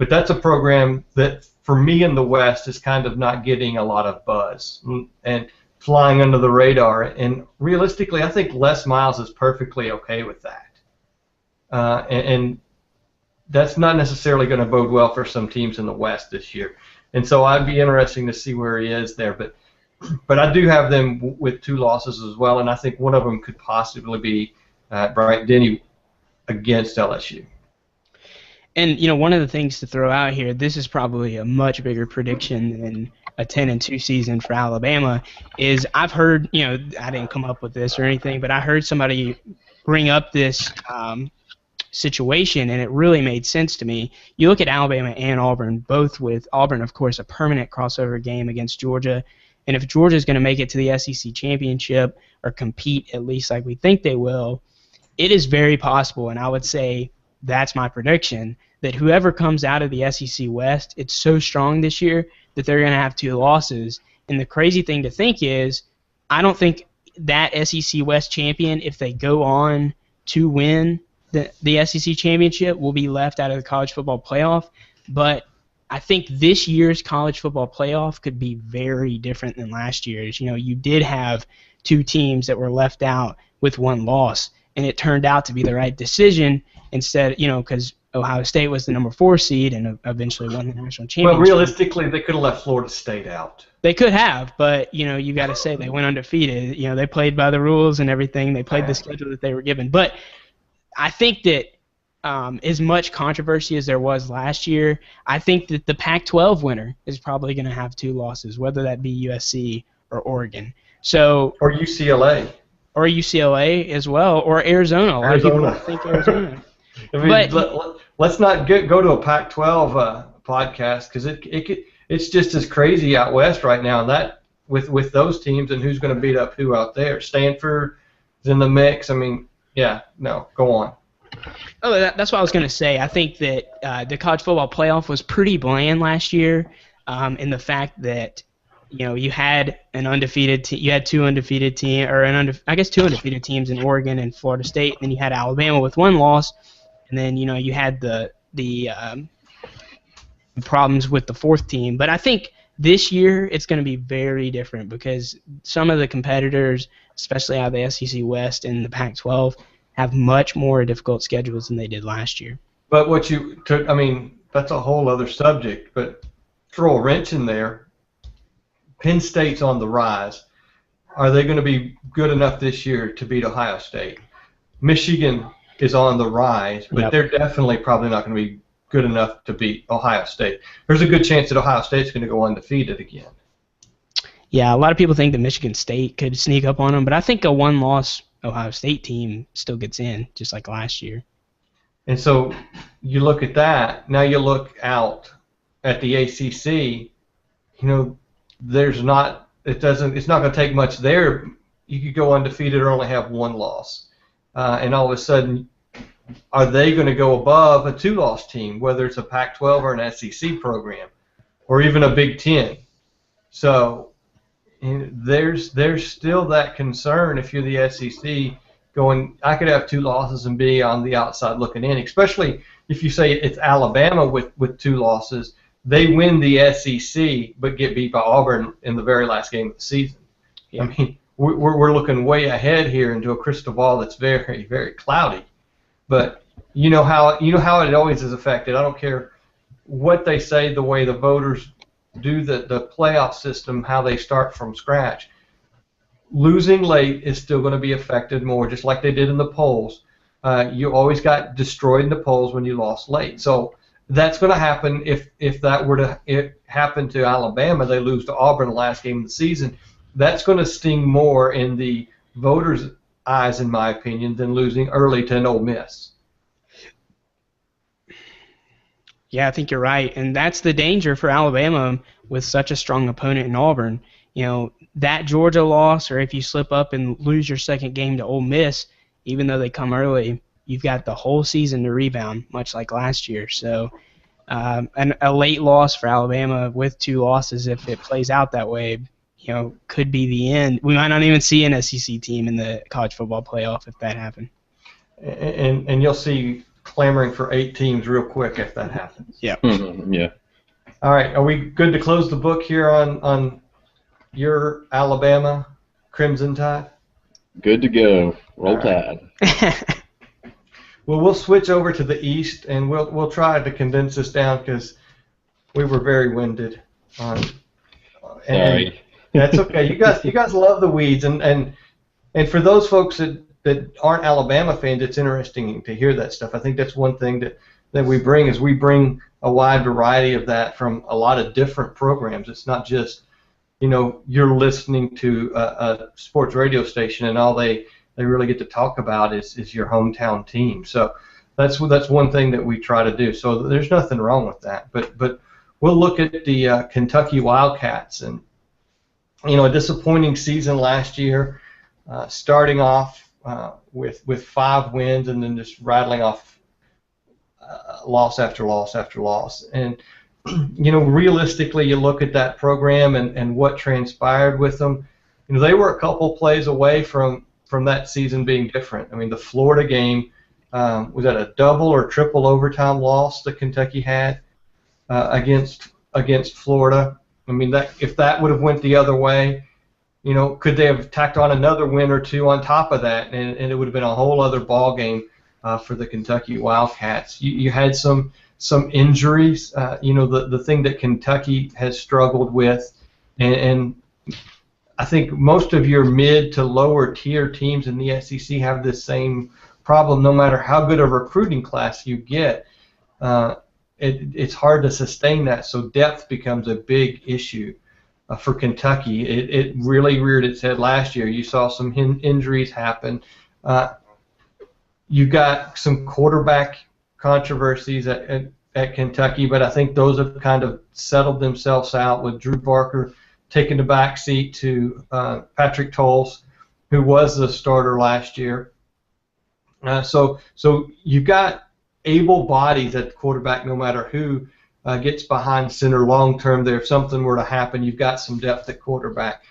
that's a program that, for me in the West, is kind of not getting a lot of buzz and flying under the radar. And realistically, I think Les Miles is perfectly okay with that. And that's not necessarily going to bode well for some teams in the West this year. And so I'd be interesting to see where he is there. But I do have them with 2 losses as well, and I think one of them could possibly be Bryant-Denny against LSU. And, you know, one of the things to throw out here, this is probably a much bigger prediction than a 10-2 season for Alabama, is I've heard, you know, I didn't come up with this or anything, but I heard somebody bring up this situation, and it really made sense to me. You look at Alabama and Auburn, both with Auburn, of course, a permanent crossover game against Georgia, and if Georgia is going to make it to the SEC championship or compete at least like we think they will, it is very possible, and I would say that's my prediction, that whoever comes out of the SEC West, it's so strong this year that they're going to have 2 losses. And the crazy thing to think is, I don't think that SEC West champion, if they go on to win the SEC championship, will be left out of the college football playoff. But I think this year's college football playoff could be very different than last year's. You know, you did have 2 teams that were left out with 1 loss, and it turned out to be the right decision instead, you know, because Ohio State was the number 4 seed and eventually won the national championship. Well, realistically, they could have left Florida State out. They could have, but, you know, you got to say they went undefeated. You know, they played by the rules and everything. They played the schedule that they were given. But I think that as much controversy as there was last year, I think that the Pac-12 winner is probably going to have 2 losses, whether that be USC or Oregon. So, or UCLA. Or UCLA as well, or Arizona. A lot of people think Arizona. I mean, let's not go to a Pac-12 podcast, because it's just as crazy out west right now. And that with those teams and who's going to beat up who out there. Stanford is in the mix. I mean, yeah, no, go on. Oh, that's what I was going to say. I think that the college football playoff was pretty bland last year, in the fact that, you know, you had an undefeated you had 2 undefeated teams, or 2 undefeated teams in Oregon and Florida State. And then you had Alabama with 1 loss, and then, you know, you had the problems with the 4th team. But I think this year it's going to be very different, because some of the competitors, especially out of the SEC West and the Pac-12, have much more difficult schedules than they did last year. But I mean, that's a whole other subject. But throw a wrench in there. Penn State's on the rise. Are they going to be good enough this year to beat Ohio State? Michigan is on the rise, but they're definitely probably not going to be good enough to beat Ohio State. There's a good chance that Ohio State's going to go undefeated again. Yeah, a lot of people think that Michigan State could sneak up on them, but I think a 1-loss Ohio State team still gets in, just like last year. And so you look at that. Now you look out at the ACC. You know, it's not going to take much there. You could go undefeated or only have 1 loss. And all of a sudden, are they going to go above a 2-loss team, whether it's a Pac-12 or an SEC program, or even a Big Ten? So there's still that concern if you're the SEC going, I could have 2 losses and be on the outside looking in, especially if you say it's Alabama with 2 losses. they win the SEC but get beat by Auburn in the very last game of the season. Yeah. I mean, we're looking way ahead here into a crystal ball that's very, very cloudy. But you know how it always is affected. I don't care what they say, the way the voters do the playoff system, how they start from scratch. Losing late is still going to be affected more, just like they did in the polls. You always got destroyed in the polls when you lost late. So that's going to happen if that were to happen to Alabama. They lose to Auburn the last game of the season. That's going to sting more in the voters' eyes, in my opinion, than losing early to an Ole Miss. Yeah, I think you're right, and that's the danger for Alabama with such a strong opponent in Auburn. You know, that Georgia loss, or if you slip up and lose your second game to Ole Miss, even though they come early, you've got the whole season to rebound, much like last year. So, a late loss for Alabama with 2 losses, if it plays out that way, you know, could be the end. We might not even see an SEC team in the college football playoff if that happened. And you'll see clamoring for 8 teams real quick if that happens. Yeah. Yeah. All right. Are we good to close the book here on your Alabama Crimson Tide? Good to go. Roll Tide. Well, we'll switch over to the East, and we'll try to condense this down because we were very winded on. Sorry. That's okay. You guys love the weeds, and for those folks that aren't Alabama fans, it's interesting to hear that stuff. I think that's one thing that we bring is we bring a wide variety of that from a lot of different programs. It's not just, you know, you're listening to a sports radio station and all they really get to talk about is your hometown team. So that's one thing that we try to do. So there's nothing wrong with that. But we'll look at the Kentucky Wildcats, and you know, a disappointing season last year, starting off with 5 wins and then just rattling off loss after loss after loss. And you know, realistically, you look at that program and what transpired with them. You know, they were a couple plays away from that season being different. I mean, the Florida game, was that a double or triple overtime loss that Kentucky had against Florida? I mean, that if that would have went the other way, you know, could they have tacked on another win or 2 on top of that, and it would have been a whole other ball game for the Kentucky Wildcats. You had some injuries. You know, the thing that Kentucky has struggled with, and I think most of your mid to lower tier teams in the SEC have this same problem. No matter how good a recruiting class you get, it's hard to sustain that. So depth becomes a big issue for Kentucky. It really reared its head last year. You saw some injuries happen. You got some quarterback controversies at Kentucky, but I think those have kind of settled themselves out with Drew Barker taking the back seat to Patrick Tolles, who was the starter last year. So you've got able bodies at quarterback no matter who gets behind center long term there. If something were to happen, you've got some depth at quarterback.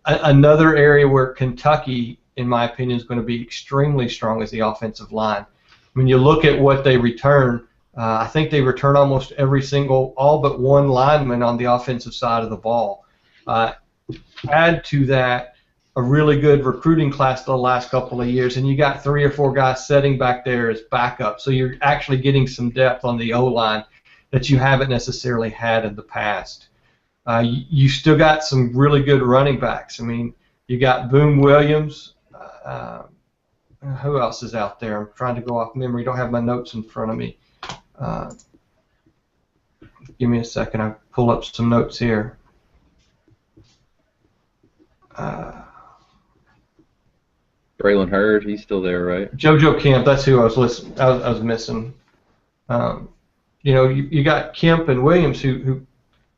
Another area where Kentucky, in my opinion, is going to be extremely strong is the offensive line. When you look at what they return, I think they return almost all but one lineman on the offensive side of the ball. Add to that a really good recruiting class the last couple of years, and you got 3 or 4 guys sitting back there as backup. So you're actually getting some depth on the O-line that you haven't necessarily had in the past. You still got some really good running backs. I mean, you got Boone Williams. Who else is out there? I'm trying to go off memory. Don't have my notes in front of me. Give me a second. I'll pull up some notes here. Braylon Hurd, he's still there, right? JoJo Kemp, that's who I was missing. You know, you got Kemp and Williams who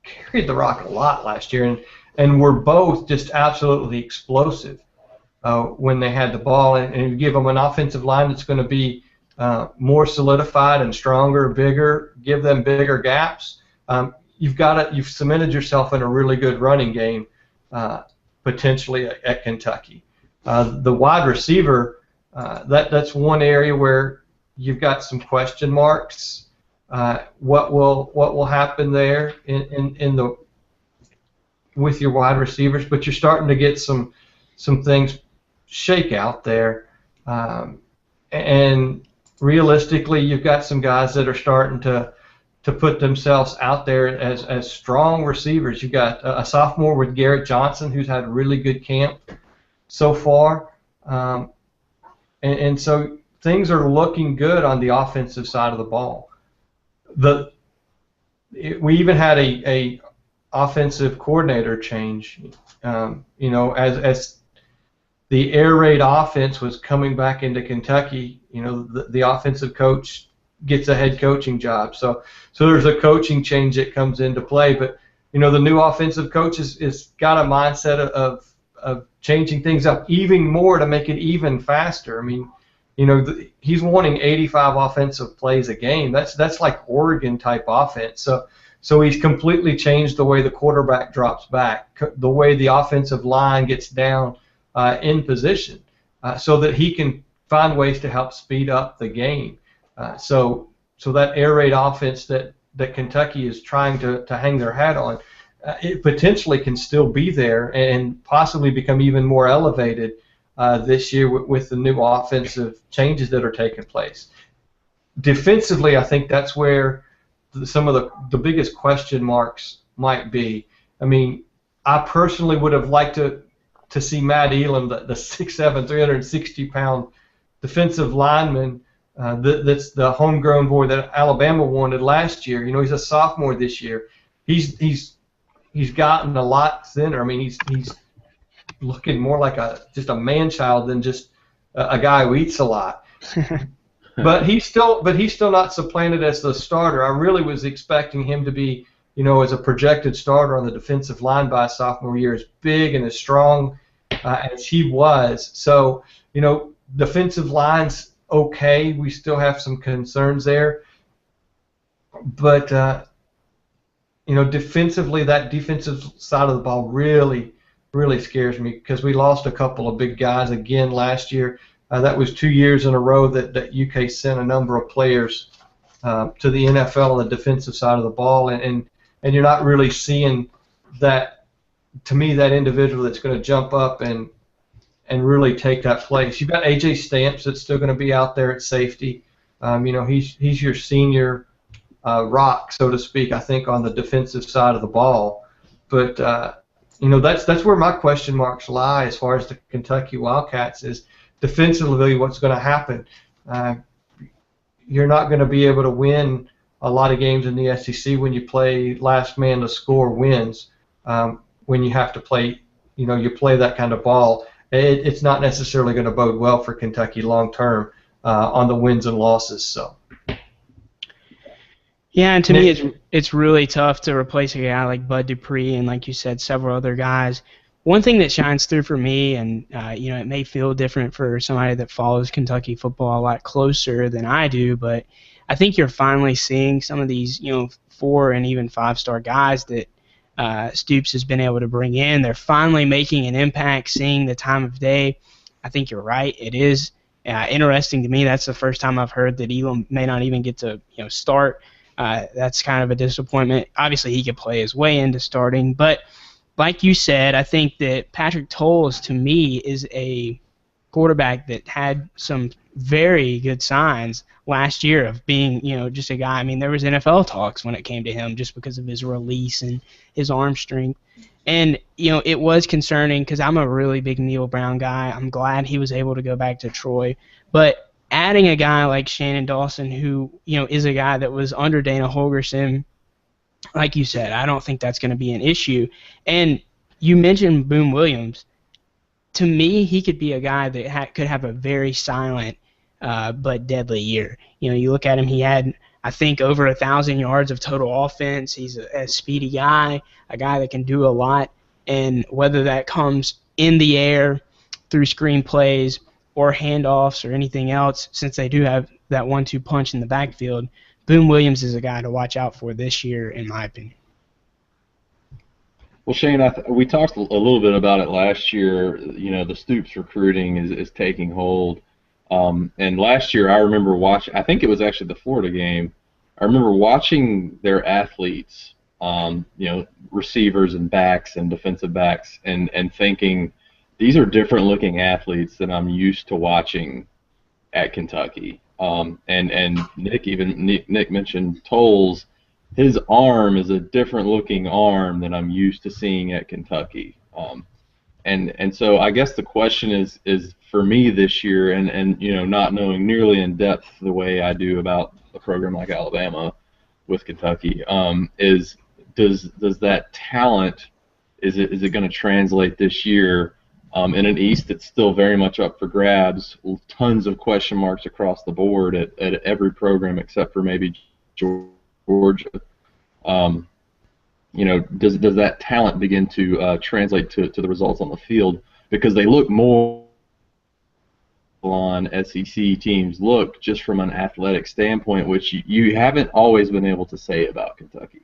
carried the rock a lot last year and were both just absolutely explosive when they had the ball. And you give them an offensive line that's going to be more solidified and stronger, bigger, give them bigger gaps. You've cemented yourself in a really good running game potentially at Kentucky. The wide receiver, that's one area where you've got some question marks. what will happen there in the with your wide receivers, but you're starting to get some things shake out there, and realistically, you've got some guys that are starting to put themselves out there as strong receivers. You've got a sophomore with Garrett Johnson who's had a really good camp so far, and so things are looking good on the offensive side of the ball. We even had a offensive coordinator change. As the air raid offense was coming back into Kentucky, the offensive coach gets a head coaching job. So there's a coaching change that comes into play. But the new offensive coach is got a mindset of changing things up even more to make it even faster. I mean, he's wanting 85 offensive plays a game. That's like Oregon type offense. So he's completely changed the way the quarterback drops back, the way the offensive line gets down in position, so that he can find ways to help speed up the game. So that air raid offense that Kentucky is trying to hang their hat on, it potentially can still be there and possibly become even more elevated this year with the new offensive changes that are taking place. Defensively, I think that's where some of the biggest question marks might be. I mean, I personally would have liked to see Matt Elam, the 6'7", 360-pound defensive lineman, that's the homegrown boy that Alabama wanted last year. He's a sophomore this year. He's gotten a lot thinner. I mean, he's looking more like just a man-child than just a guy who eats a lot. But he's still not supplanted as the starter. I really was expecting him to be, as a projected starter on the defensive line by sophomore year, as big and as strong as he was. So, defensive line's okay. We still have some concerns there. But, defensively, that defensive side of the ball really, really scares me because we lost a couple of big guys again last year. That was 2 years in a row that UK sent a number of players to the NFL on the defensive side of the ball, and you're not really seeing that, to me, that individual that's going to jump up and really take that place. You've got AJ Stamps that's still going to be out there at safety. He's your senior rock, so to speak, I think, on the defensive side of the ball. But that's where my question marks lie as far as the Kentucky Wildcats is. Defensively, what's going to happen? You're not going to be able to win a lot of games in the SEC when you play last man to score wins. When you have to play, you play that kind of ball, it's not necessarily going to bode well for Kentucky long term on the wins and losses. So. Yeah, and to me, it's really tough to replace a guy like Bud Dupree and, like you said, several other guys. One thing that shines through for me, and it may feel different for somebody that follows Kentucky football a lot closer than I do, but I think you're finally seeing some of these, 4 and even 5-star guys that Stoops has been able to bring in. They're finally making an impact, seeing the time of day. I think you're right. It is interesting to me. That's the first time I've heard that Elam may not even get to start. That's kind of a disappointment. Obviously, he could play his way into starting, but like you said, I think that Patrick Towles, to me, is a quarterback that had some very good signs last year of being, just a guy. I mean, there was NFL talks when it came to him just because of his release and his arm strength. And, it was concerning because I'm a really big Neil Brown guy. I'm glad he was able to go back to Troy. But adding a guy like Shannon Dawson, who, is a guy that was under Dana Holgorsen, like you said, I don't think that's going to be an issue. And you mentioned Boone Williams. To me, he could be a guy that could have a very silent but deadly year. You look at him, he had, I think, over 1,000 yards of total offense. He's a speedy guy, a guy that can do a lot. And whether that comes in the air through screen plays or handoffs or anything else, since they do have that 1-2 punch in the backfield, Boone Williams is a guy to watch out for this year, in my opinion. Well, Shane, we talked a little bit about it last year. The Stoops recruiting is taking hold. And last year, I remember watching, I think it was actually the Florida game, I remember watching their athletes, receivers and backs and defensive backs, and thinking these are different looking athletes than I'm used to watching at Kentucky. And Nick mentioned Tolles. His arm is a different looking arm than I'm used to seeing at Kentucky. And so I guess the question is for me this year, and not knowing nearly in depth the way I do about a program like Alabama with Kentucky, is does that talent, is it going to translate this year in an East that's still very much up for grabs, tons of question marks across the board at every program except for maybe Georgia. Does that talent begin to translate to the results on the field? Because they look more on SEC teams look just from an athletic standpoint, which you haven't always been able to say about Kentucky.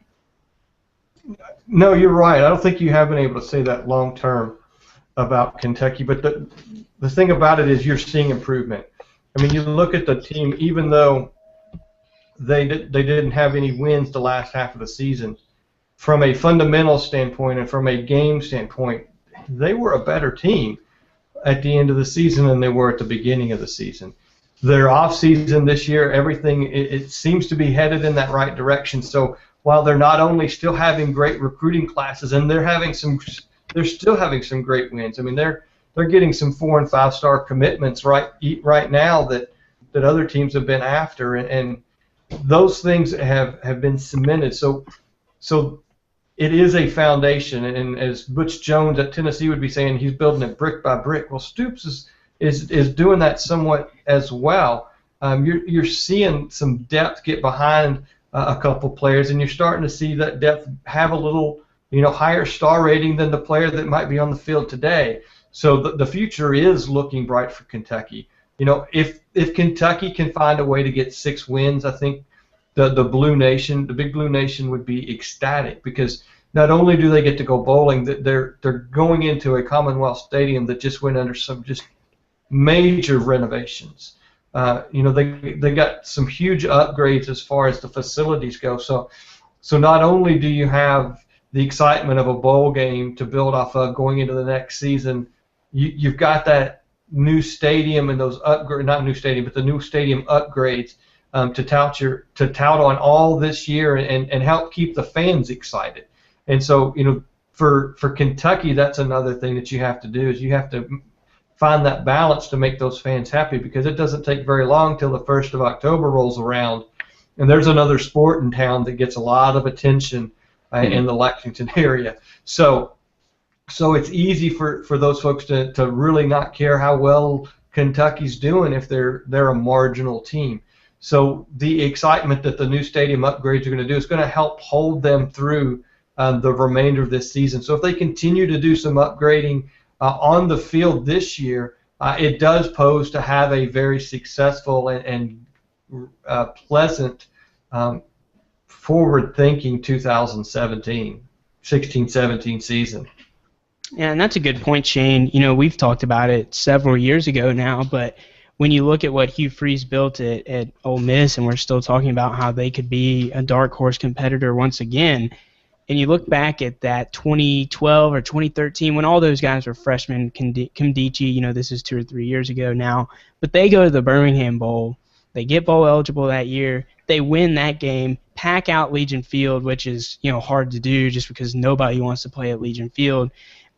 No, you're right. I don't think you have been able to say that long term about Kentucky. But the thing about it is you're seeing improvement. I mean, you look at the team, even though they didn't have any wins the last half of the season, from a fundamental standpoint and from a game standpoint, they were a better team at the end of the season than they were at the beginning of the season. Their off-season this year, everything, it seems to be headed in that right direction. So while they're not only still having great recruiting classes, and they're still having some great wins. I mean, they're getting some 4- and 5-star commitments right now that other teams have been after, and those things have been cemented. So it is a foundation, and as Butch Jones at Tennessee would be saying, he's building it brick by brick. Well, Stoops is doing that somewhat as well. You're seeing some depth get behind a couple players, and you're starting to see that depth have a little higher star rating than the player that might be on the field today. So the future is looking bright for Kentucky. If Kentucky can find a way to get 6 wins, I think the Blue Nation, the Big Blue Nation, would be ecstatic, because not only do they get to go bowling, they're going into a Commonwealth Stadium that just went under some just major renovations. They got some huge upgrades as far as the facilities go. So not only do you have the excitement of a bowl game to build off of going into the next season, you've got that new stadium and those not new stadium, but the new stadium upgrades to tout on all this year and help keep the fans excited. And so for Kentucky, that's another thing that you have to do, is you have to find that balance to make those fans happy, because it doesn't take very long till the 1st of October rolls around, and there's another sport in town that gets a lot of attention in the Lexington area. So it's easy for those folks to really not care how well Kentucky's doing if they're a marginal team. So the excitement that the new stadium upgrades are going to do is going to help hold them through the remainder of this season. So if they continue to do some upgrading on the field this year, it does pose to have a very successful and pleasant, forward-thinking 2016-17 season. Yeah, and that's a good point, Shane. We've talked about it several years ago now, but when you look at what Hugh Freeze built at Ole Miss, and we're still talking about how they could be a dark horse competitor once again, and you look back at that 2012 or 2013 when all those guys were freshmen, Kimdichie, this is 2 or 3 years ago now, but they go to the Birmingham Bowl, they get bowl eligible that year, they win that game, pack out Legion Field, which is hard to do just because nobody wants to play at Legion Field,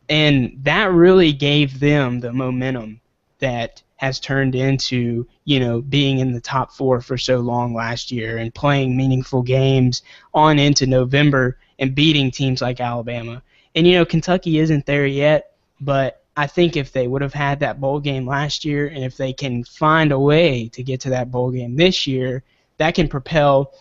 and that really gave them the momentum that has turned into, being in the top 4 for so long last year and playing meaningful games on into November and beating teams like Alabama. And, Kentucky isn't there yet, but I think if they would have had that bowl game last year, and if they can find a way to get to that bowl game this year, that can propel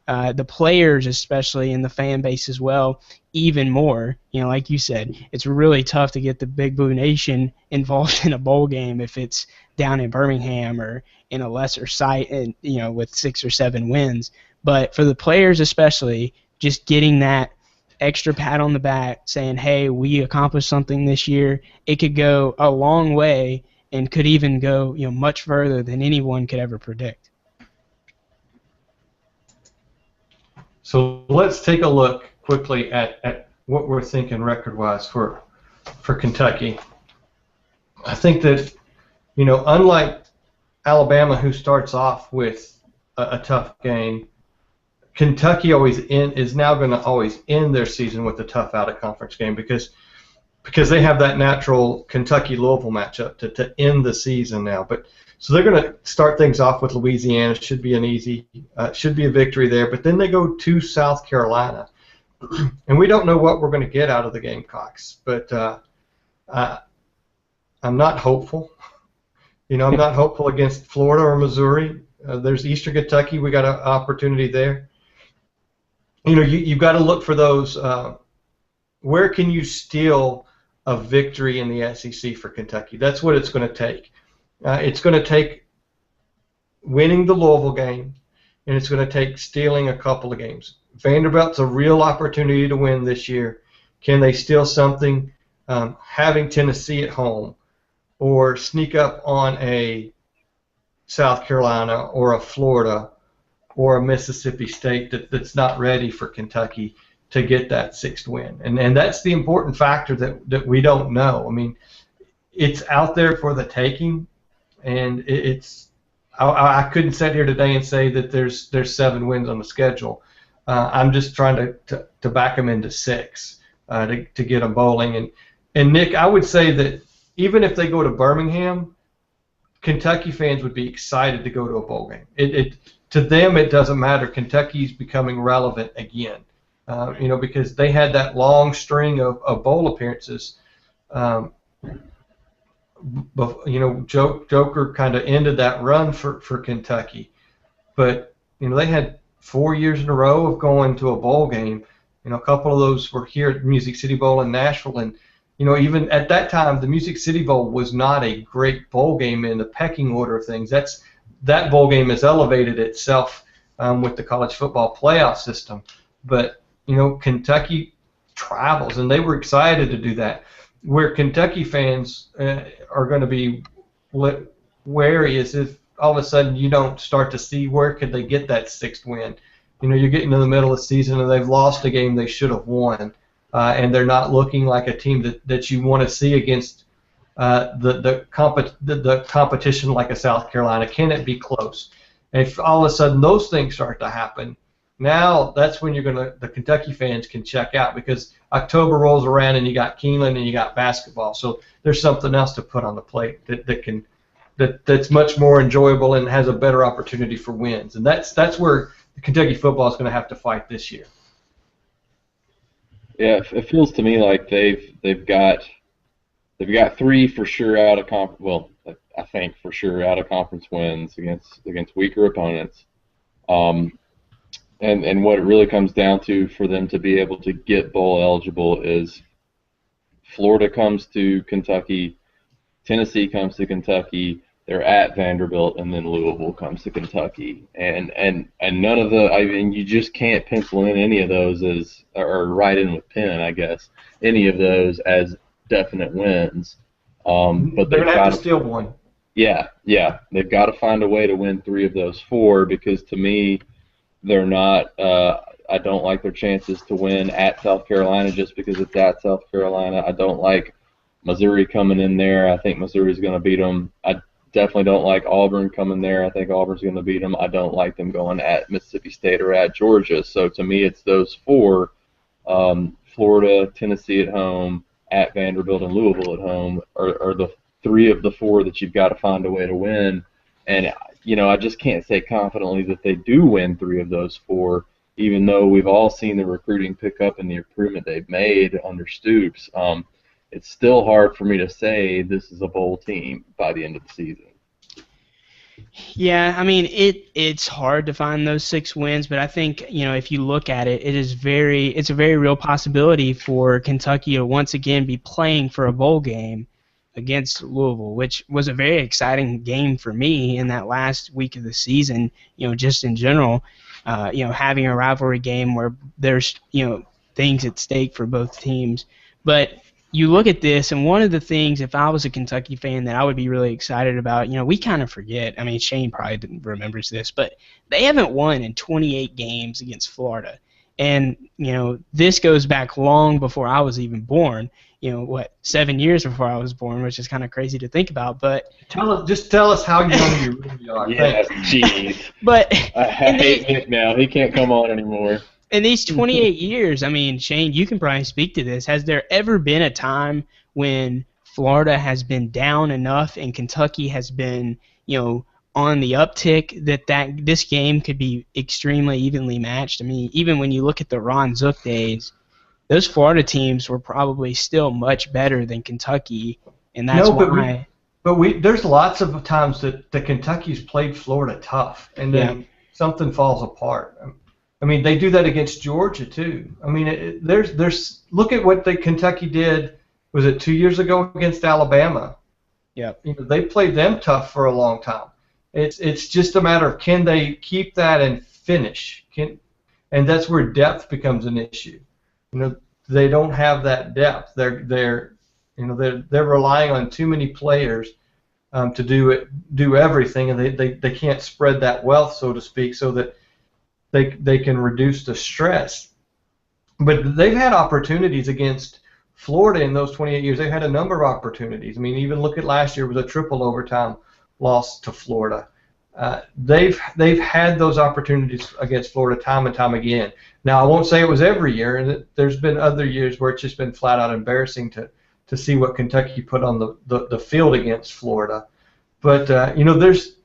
the players, especially, and the fan base as well, even more. Like you said, it's really tough to get the Big Blue Nation involved in a bowl game if it's down in Birmingham or in a lesser site, and with 6 or 7 wins. But for the players especially, just getting that extra pat on the back saying, hey, we accomplished something this year, it could go a long way and could even go much further than anyone could ever predict. let's take a look quickly at what we're thinking record-wise for Kentucky. I think that, unlike Alabama, who starts off with a tough game, Kentucky is now going to always end their season with a tough out-of-conference game because they have that natural Kentucky-Louisville matchup to end the season now. But so they're going to start things off with Louisiana. Should be a victory there. But then they go to South Carolina, and we don't know what we're going to get out of the Gamecocks. But I'm not hopeful. I'm not hopeful against Florida or Missouri. There's Eastern Kentucky. We got an opportunity there. You've got to look for those. Where can you steal a victory in the SEC for Kentucky? That's what it's going to take. It's going to take winning the Louisville game, and it's going to take stealing a couple of games. Vanderbilt's a real opportunity to win this year. Can they steal something? Having Tennessee at home, or sneak up on a South Carolina or a Florida or a Mississippi State that's not ready for Kentucky to get that sixth win. And that's the important factor that we don't know. I mean, it's out there for the taking, and I couldn't sit here today and say that there's 7 wins on the schedule. I'm just trying to back them into 6 to get them bowling. And Nick, I would say that even if they go to Birmingham, Kentucky fans would be excited to go to a bowl game. To them, it doesn't matter. Kentucky's becoming relevant again, because they had that long string of bowl appearances. Joker kind of ended that run for Kentucky, but they had 4 years in a row of going to a bowl game. A couple of those were here at Music City Bowl in Nashville, and even at that time, the Music City Bowl was not a great bowl game in the pecking order of things. That bowl game has elevated itself with the college football playoff system. But, Kentucky travels, and they were excited to do that. Where Kentucky fans are going to be wary is if all of a sudden you don't start to see where could they get that 6th win. You're getting to the middle of the season, and they've lost a game they should have won. And they're not looking like a team that you want to see against the competition like a South Carolina. Can it be close? And if all of a sudden those things start to happen, now that's when the Kentucky fans can check out, because October rolls around and you got Keeneland and you got basketball. So there's something else to put on the plate that's much more enjoyable and has a better opportunity for wins. And that's where the Kentucky football is going to have to fight this year. Yeah, it feels to me like they've got 3 for sure out of conference. Well, I think for sure out of conference wins against weaker opponents. And what it really comes down to for them to be able to get bowl eligible is Florida comes to Kentucky, Tennessee comes to Kentucky, they're at Vanderbilt, and then Louisville comes to Kentucky. And none of you just can't pencil in any of those or write in with pen, I guess, any of those as definite wins. But they're going to have to steal one. Yeah. They've got to find a way to win 3 of those 4, because to me, they're not. I don't like their chances to win at South Carolina just because it's at South Carolina. I don't like Missouri coming in there. I think Missouri's going to beat them. I definitely don't like Auburn coming there. I think Auburn's going to beat them. I don't like them going at Mississippi State or at Georgia. So to me, it's those 4: Florida, Tennessee at home, at Vanderbilt, and Louisville at home are the 3 of the 4 that you've got to find a way to win. And I just can't say confidently that they do win 3 of those 4, even though we've all seen the recruiting pick up and the improvement they've made under Stoops. It's still hard for me to say this is a bowl team by the end of the season. Yeah, I mean, it's hard to find those 6 wins, but I think, if you look at it, it's a very real possibility for Kentucky to once again be playing for a bowl game against Louisville, which was a very exciting game for me in that last week of the season, just in general, having a rivalry game where there's, things at stake for both teams. But you look at this, and one of the things, if I was a Kentucky fan, that I would be really excited about, we kind of forget. I mean, Shane probably remembers this, but they haven't won in 28 games against Florida. And, this goes back long before I was even born. 7 years before I was born, which is kind of crazy to think about. But just tell us how young you really are. Yes, jeez. But I hate Nick now. He can't come on anymore. In these 28 years, I mean, Shane, you can probably speak to this. Has there ever been a time when Florida has been down enough and Kentucky has been, on the uptick that this game could be extremely evenly matched? I mean, even when you look at the Ron Zook days, those Florida teams were probably still much better than Kentucky, and that's why. But there's lots of times that the Kentucky's played Florida tough, and then something falls apart. I mean, they do that against Georgia too. I mean, there's look at what Kentucky did. Was it 2 years ago against Alabama? Yeah. They played them tough for a long time. It's just a matter of can they keep that and finish. And that's where depth becomes an issue. They don't have that depth. They're relying on too many players to do everything, and they can't spread that wealth, so to speak, so that they can reduce the stress. But they've had opportunities against Florida in those 28 years. They've had a number of opportunities. I mean, even look at last year, it was a triple overtime loss to Florida. They've had those opportunities against Florida time and time again. Now, I won't say it was every year, and there's been other years where it's just been flat out embarrassing to see what Kentucky put on the field against Florida. But there's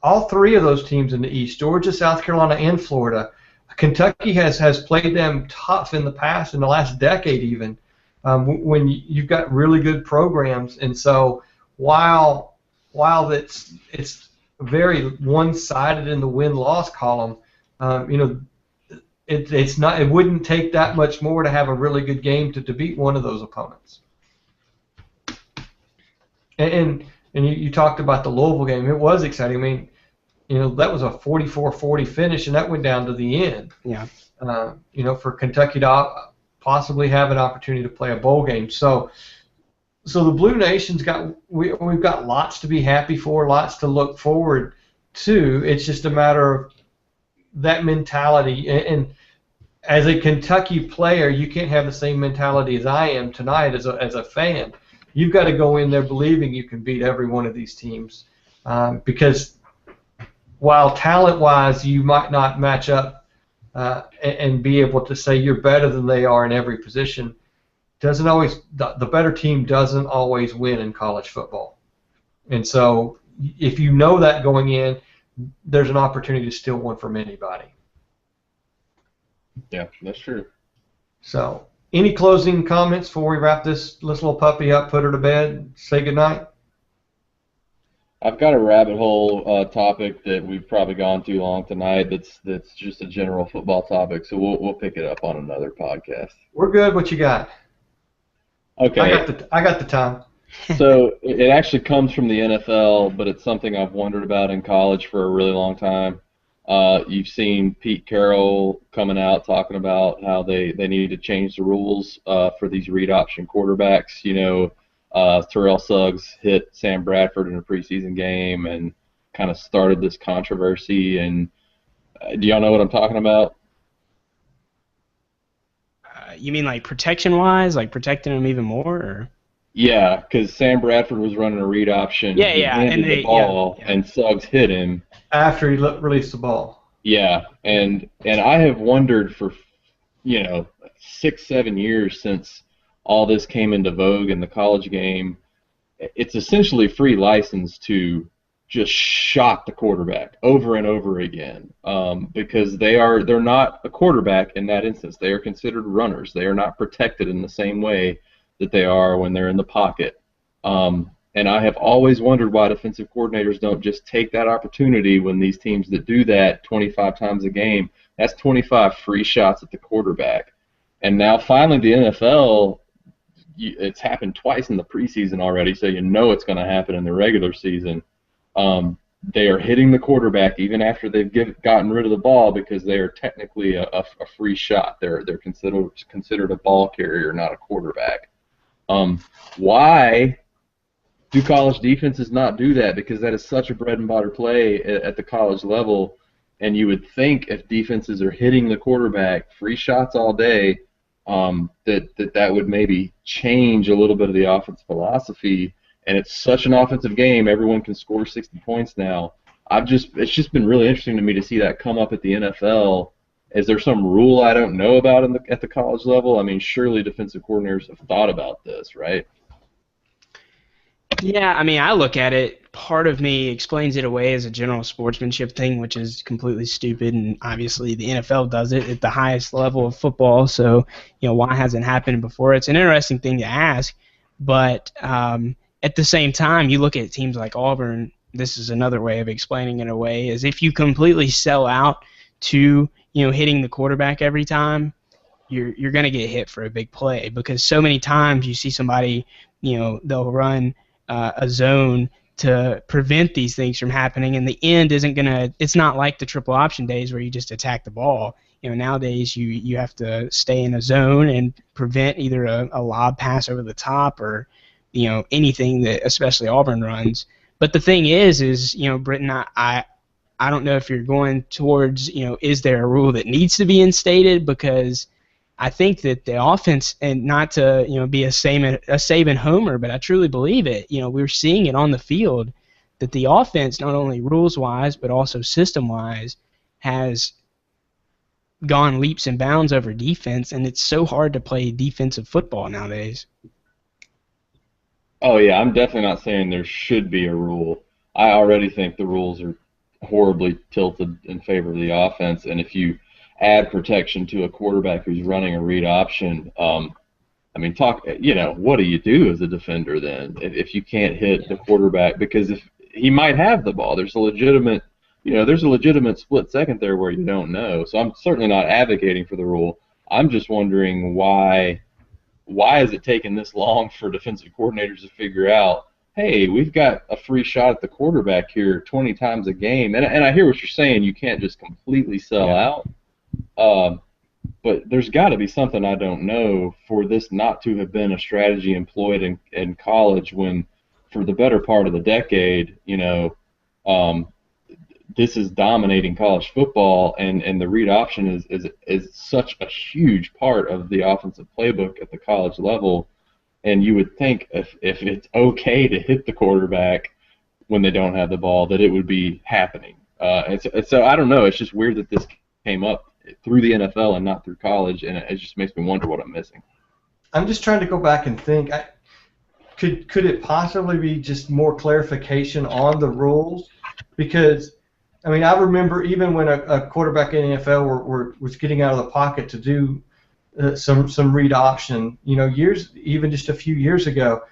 all three of those teams in the East, Georgia, South Carolina, and Florida. Kentucky has played them tough in the past, in the last decade even, when you've got really good programs. And so while it's very one-sided in the win-loss column, it's not. It wouldn't take that much more to have a really good game to beat one of those opponents. And you talked about the Louisville game. It was exciting. I mean, that was a 44-40 finish, and that went down to the end. Yeah. For Kentucky to possibly have an opportunity to play a bowl game. So the Blue Nation's we've got lots to be happy for, lots to look forward to. It's just a matter of that mentality. And as a Kentucky player, you can't have the same mentality as I am tonight as a fan. You've got to go in there believing you can beat every one of these teams, because while talent-wise you might not match up and be able to say you're better than they are in every position, the better team doesn't always win in college football. And so if you know that going in, there's an opportunity to steal one from anybody. Yeah, that's true. So, any closing comments before we wrap this little puppy up, put her to bed, say goodnight? I've got a rabbit hole topic that we've probably gone too long tonight. That's just a general football topic, so we'll pick it up on another podcast. We're good. What you got? Okay. I got the time. So it actually comes from the NFL, but it's something I've wondered about in college for a really long time. You've seen Pete Carroll coming out talking about how they need to change the rules for these read option quarterbacks. Terrell Suggs hit Sam Bradford in a preseason game and kind of started this controversy. And do y'all know what I'm talking about? You mean like protection-wise, like protecting him even more? Or? Yeah, because Sam Bradford was running a read option. Yeah, he handed the ball, and Suggs hit him after he released the ball. Yeah, and I have wondered for 6-7 years since all this came into vogue in the college game. It's essentially free license to just shock the quarterback over and over again, because they're not a quarterback in that instance. They are considered runners. They are not protected in the same way that they are when they're in the pocket. And I have always wondered why defensive coordinators don't just take that opportunity when these teams that do that 25 times a game, that's 25 free shots at the quarterback. And now finally the NFL, it's happened twice in the preseason already, so you know it's going to happen in the regular season. They are hitting the quarterback even after they've gotten rid of the ball because they are technically a free shot. They're considered a ball carrier, not a quarterback. Why do college defenses not do that? Because that is such a bread and butter play at the college level. And you would think if defenses are hitting the quarterback free shots all day, that would maybe change a little bit of the offense philosophy. And it's such an offensive game; everyone can score 60 points now. It's just been really interesting to me to see that come up at the NFL. Is there some rule I don't know about at the college level? I mean, surely defensive coordinators have thought about this, right? Yeah, I mean, I look at it, part of me explains it away as a general sportsmanship thing, which is completely stupid, and obviously the NFL does it at the highest level of football, so, why hasn't it happened before? It's an interesting thing to ask, but at the same time, you look at teams like Auburn, this is another way of explaining it away, is if you completely sell out to, hitting the quarterback every time, you're going to get hit for a big play, because so many times you see somebody, they'll run a zone to prevent these things from happening, and the end isn't gonna. It's not like the triple option days where you just attack the ball. Nowadays you have to stay in a zone and prevent either a lob pass over the top or anything that especially Auburn runs. But the thing is Britton, I don't know if you're going towards is there a rule that needs to be instated, because I think that the offense, and not to be a Saban homer, but I truly believe it. We're seeing it on the field that the offense, not only rules wise but also system wise, has gone leaps and bounds over defense, and it's so hard to play defensive football nowadays. Oh yeah, I'm definitely not saying there should be a rule. I already think the rules are horribly tilted in favor of the offense, and if you add protection to a quarterback who's running a read option, what do you do as a defender then if you can't hit the quarterback? Because if he might have the ball, there's a legitimate split second there where you don't know. So I'm certainly not advocating for the rule. I'm just wondering why is it taking this long for defensive coordinators to figure out, hey, we've got a free shot at the quarterback here 20 times a game. And I hear what you're saying. You can't just completely sell out. But there's got to be something I don't know for this not to have been a strategy employed in college when, for the better part of the decade, this is dominating college football, and the read option is such a huge part of the offensive playbook at the college level. And you would think if it's okay to hit the quarterback when they don't have the ball, that it would be happening. And so I don't know. It's just weird that this came up through the NFL and not through college, and it just makes me wonder what I'm missing. I'm just trying to go back and think. Could it possibly be just more clarification on the rules? Because, I remember even when a quarterback in the NFL was getting out of the pocket to do some read option, even just a few years ago,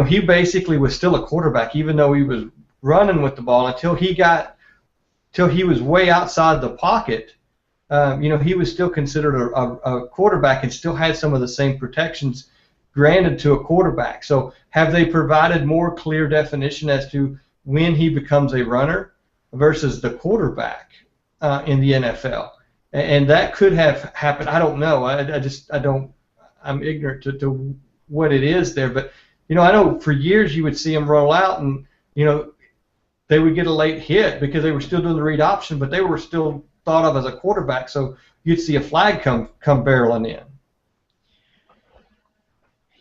he basically was still a quarterback, even though he was running with the ball until he was way outside the pocket. He was still considered a quarterback and still had some of the same protections granted to a quarterback. So have they provided more clear definition as to when he becomes a runner versus the quarterback in the NFL? And that could have happened. I don't know. I'm ignorant to what it is there. But, I know for years you would see them roll out and, they would get a late hit because they were still doing the read option, but they were still thought of as a quarterback, so you'd see a flag come barreling in.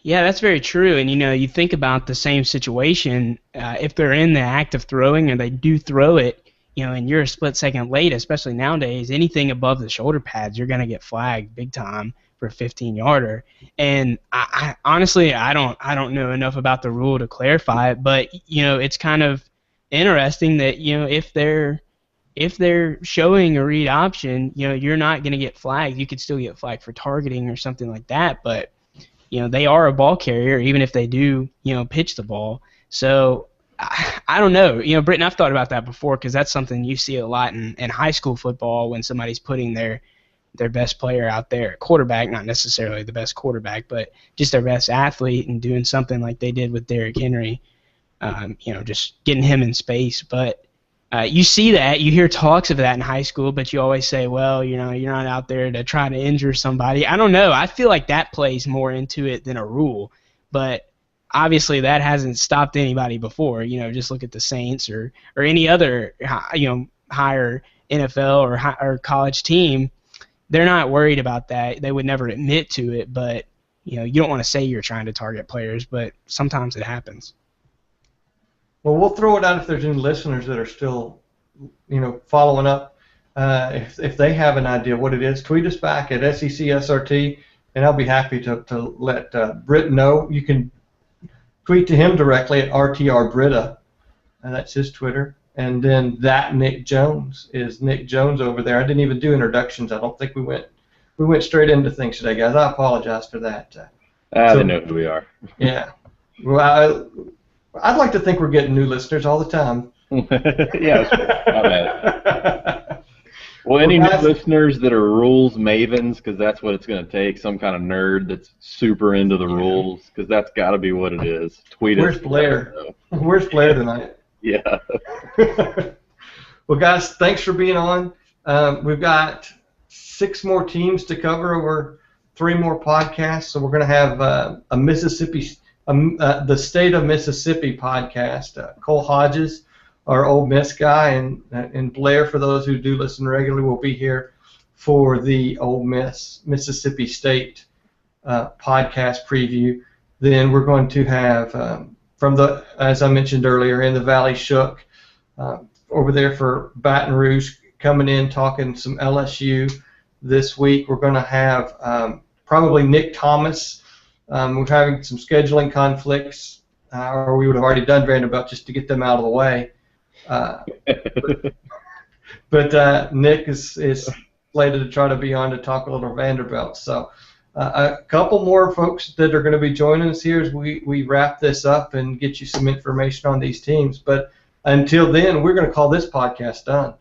Yeah, that's very true. And you think about the same situation if they're in the act of throwing and they do throw it, and you're a split second late, especially nowadays, anything above the shoulder pads, you're going to get flagged big time for a 15-yarder. And I honestly, I don't know enough about the rule to clarify it, but it's kind of interesting that if they're showing a read option, you're not going to get flagged. You could still get flagged for targeting or something like that, but they are a ball carrier even if they do pitch the ball. So I don't know. Britton, I've thought about that before because that's something you see a lot in high school football when somebody's putting their best player out there, quarterback, not necessarily the best quarterback, but just their best athlete, and doing something like they did with Derrick Henry, just getting him in space. But you see that, you hear talks of that in high school, but you always say, well, you're not out there to try to injure somebody. I don't know. I feel like that plays more into it than a rule, but obviously that hasn't stopped anybody before. Just look at the Saints or any other higher NFL or college team, they're not worried about that. They would never admit to it, but you don't want to say you're trying to target players, but sometimes it happens. Well, we'll throw it out if there's any listeners that are still, following up. If they have an idea what it is, tweet us back at SECSRT, and I'll be happy to let Britt know. You can tweet to him directly at RTRBritta, and that's his Twitter. And then that Nick Jones is Nick Jones over there. I didn't even do introductions. I don't think we went straight into things today, guys. I apologize for that. They know who we are. Yeah. Well, I'd like to think we're getting new listeners all the time. Yeah, my bad. Well, any new listeners that are rules mavens, because that's what it's going to take, some kind of nerd that's super into the rules, because that's got to be what it is. Tweet Where's us. Blair? Where's Blair tonight? Yeah. Well, guys, thanks for being on. We've got 6 more teams to cover over 3 more podcasts, so we're going to have the State of Mississippi podcast. Cole Hodges, our Ole Miss guy, and Blair, for those who do listen regularly, will be here for the Ole Miss Mississippi State podcast preview. Then we're going to have as I mentioned earlier, in the Valley Shook, over there for Baton Rouge, coming in talking some LSU this week. We're going to have probably Nick Thomas. We're having some scheduling conflicts, or we would have already done Vanderbilt just to get them out of the way. But Nick is slated to try to be on to talk a little Vanderbilt. So a couple more folks that are going to be joining us here as we wrap this up and get you some information on these teams. But until then, we're going to call this podcast done.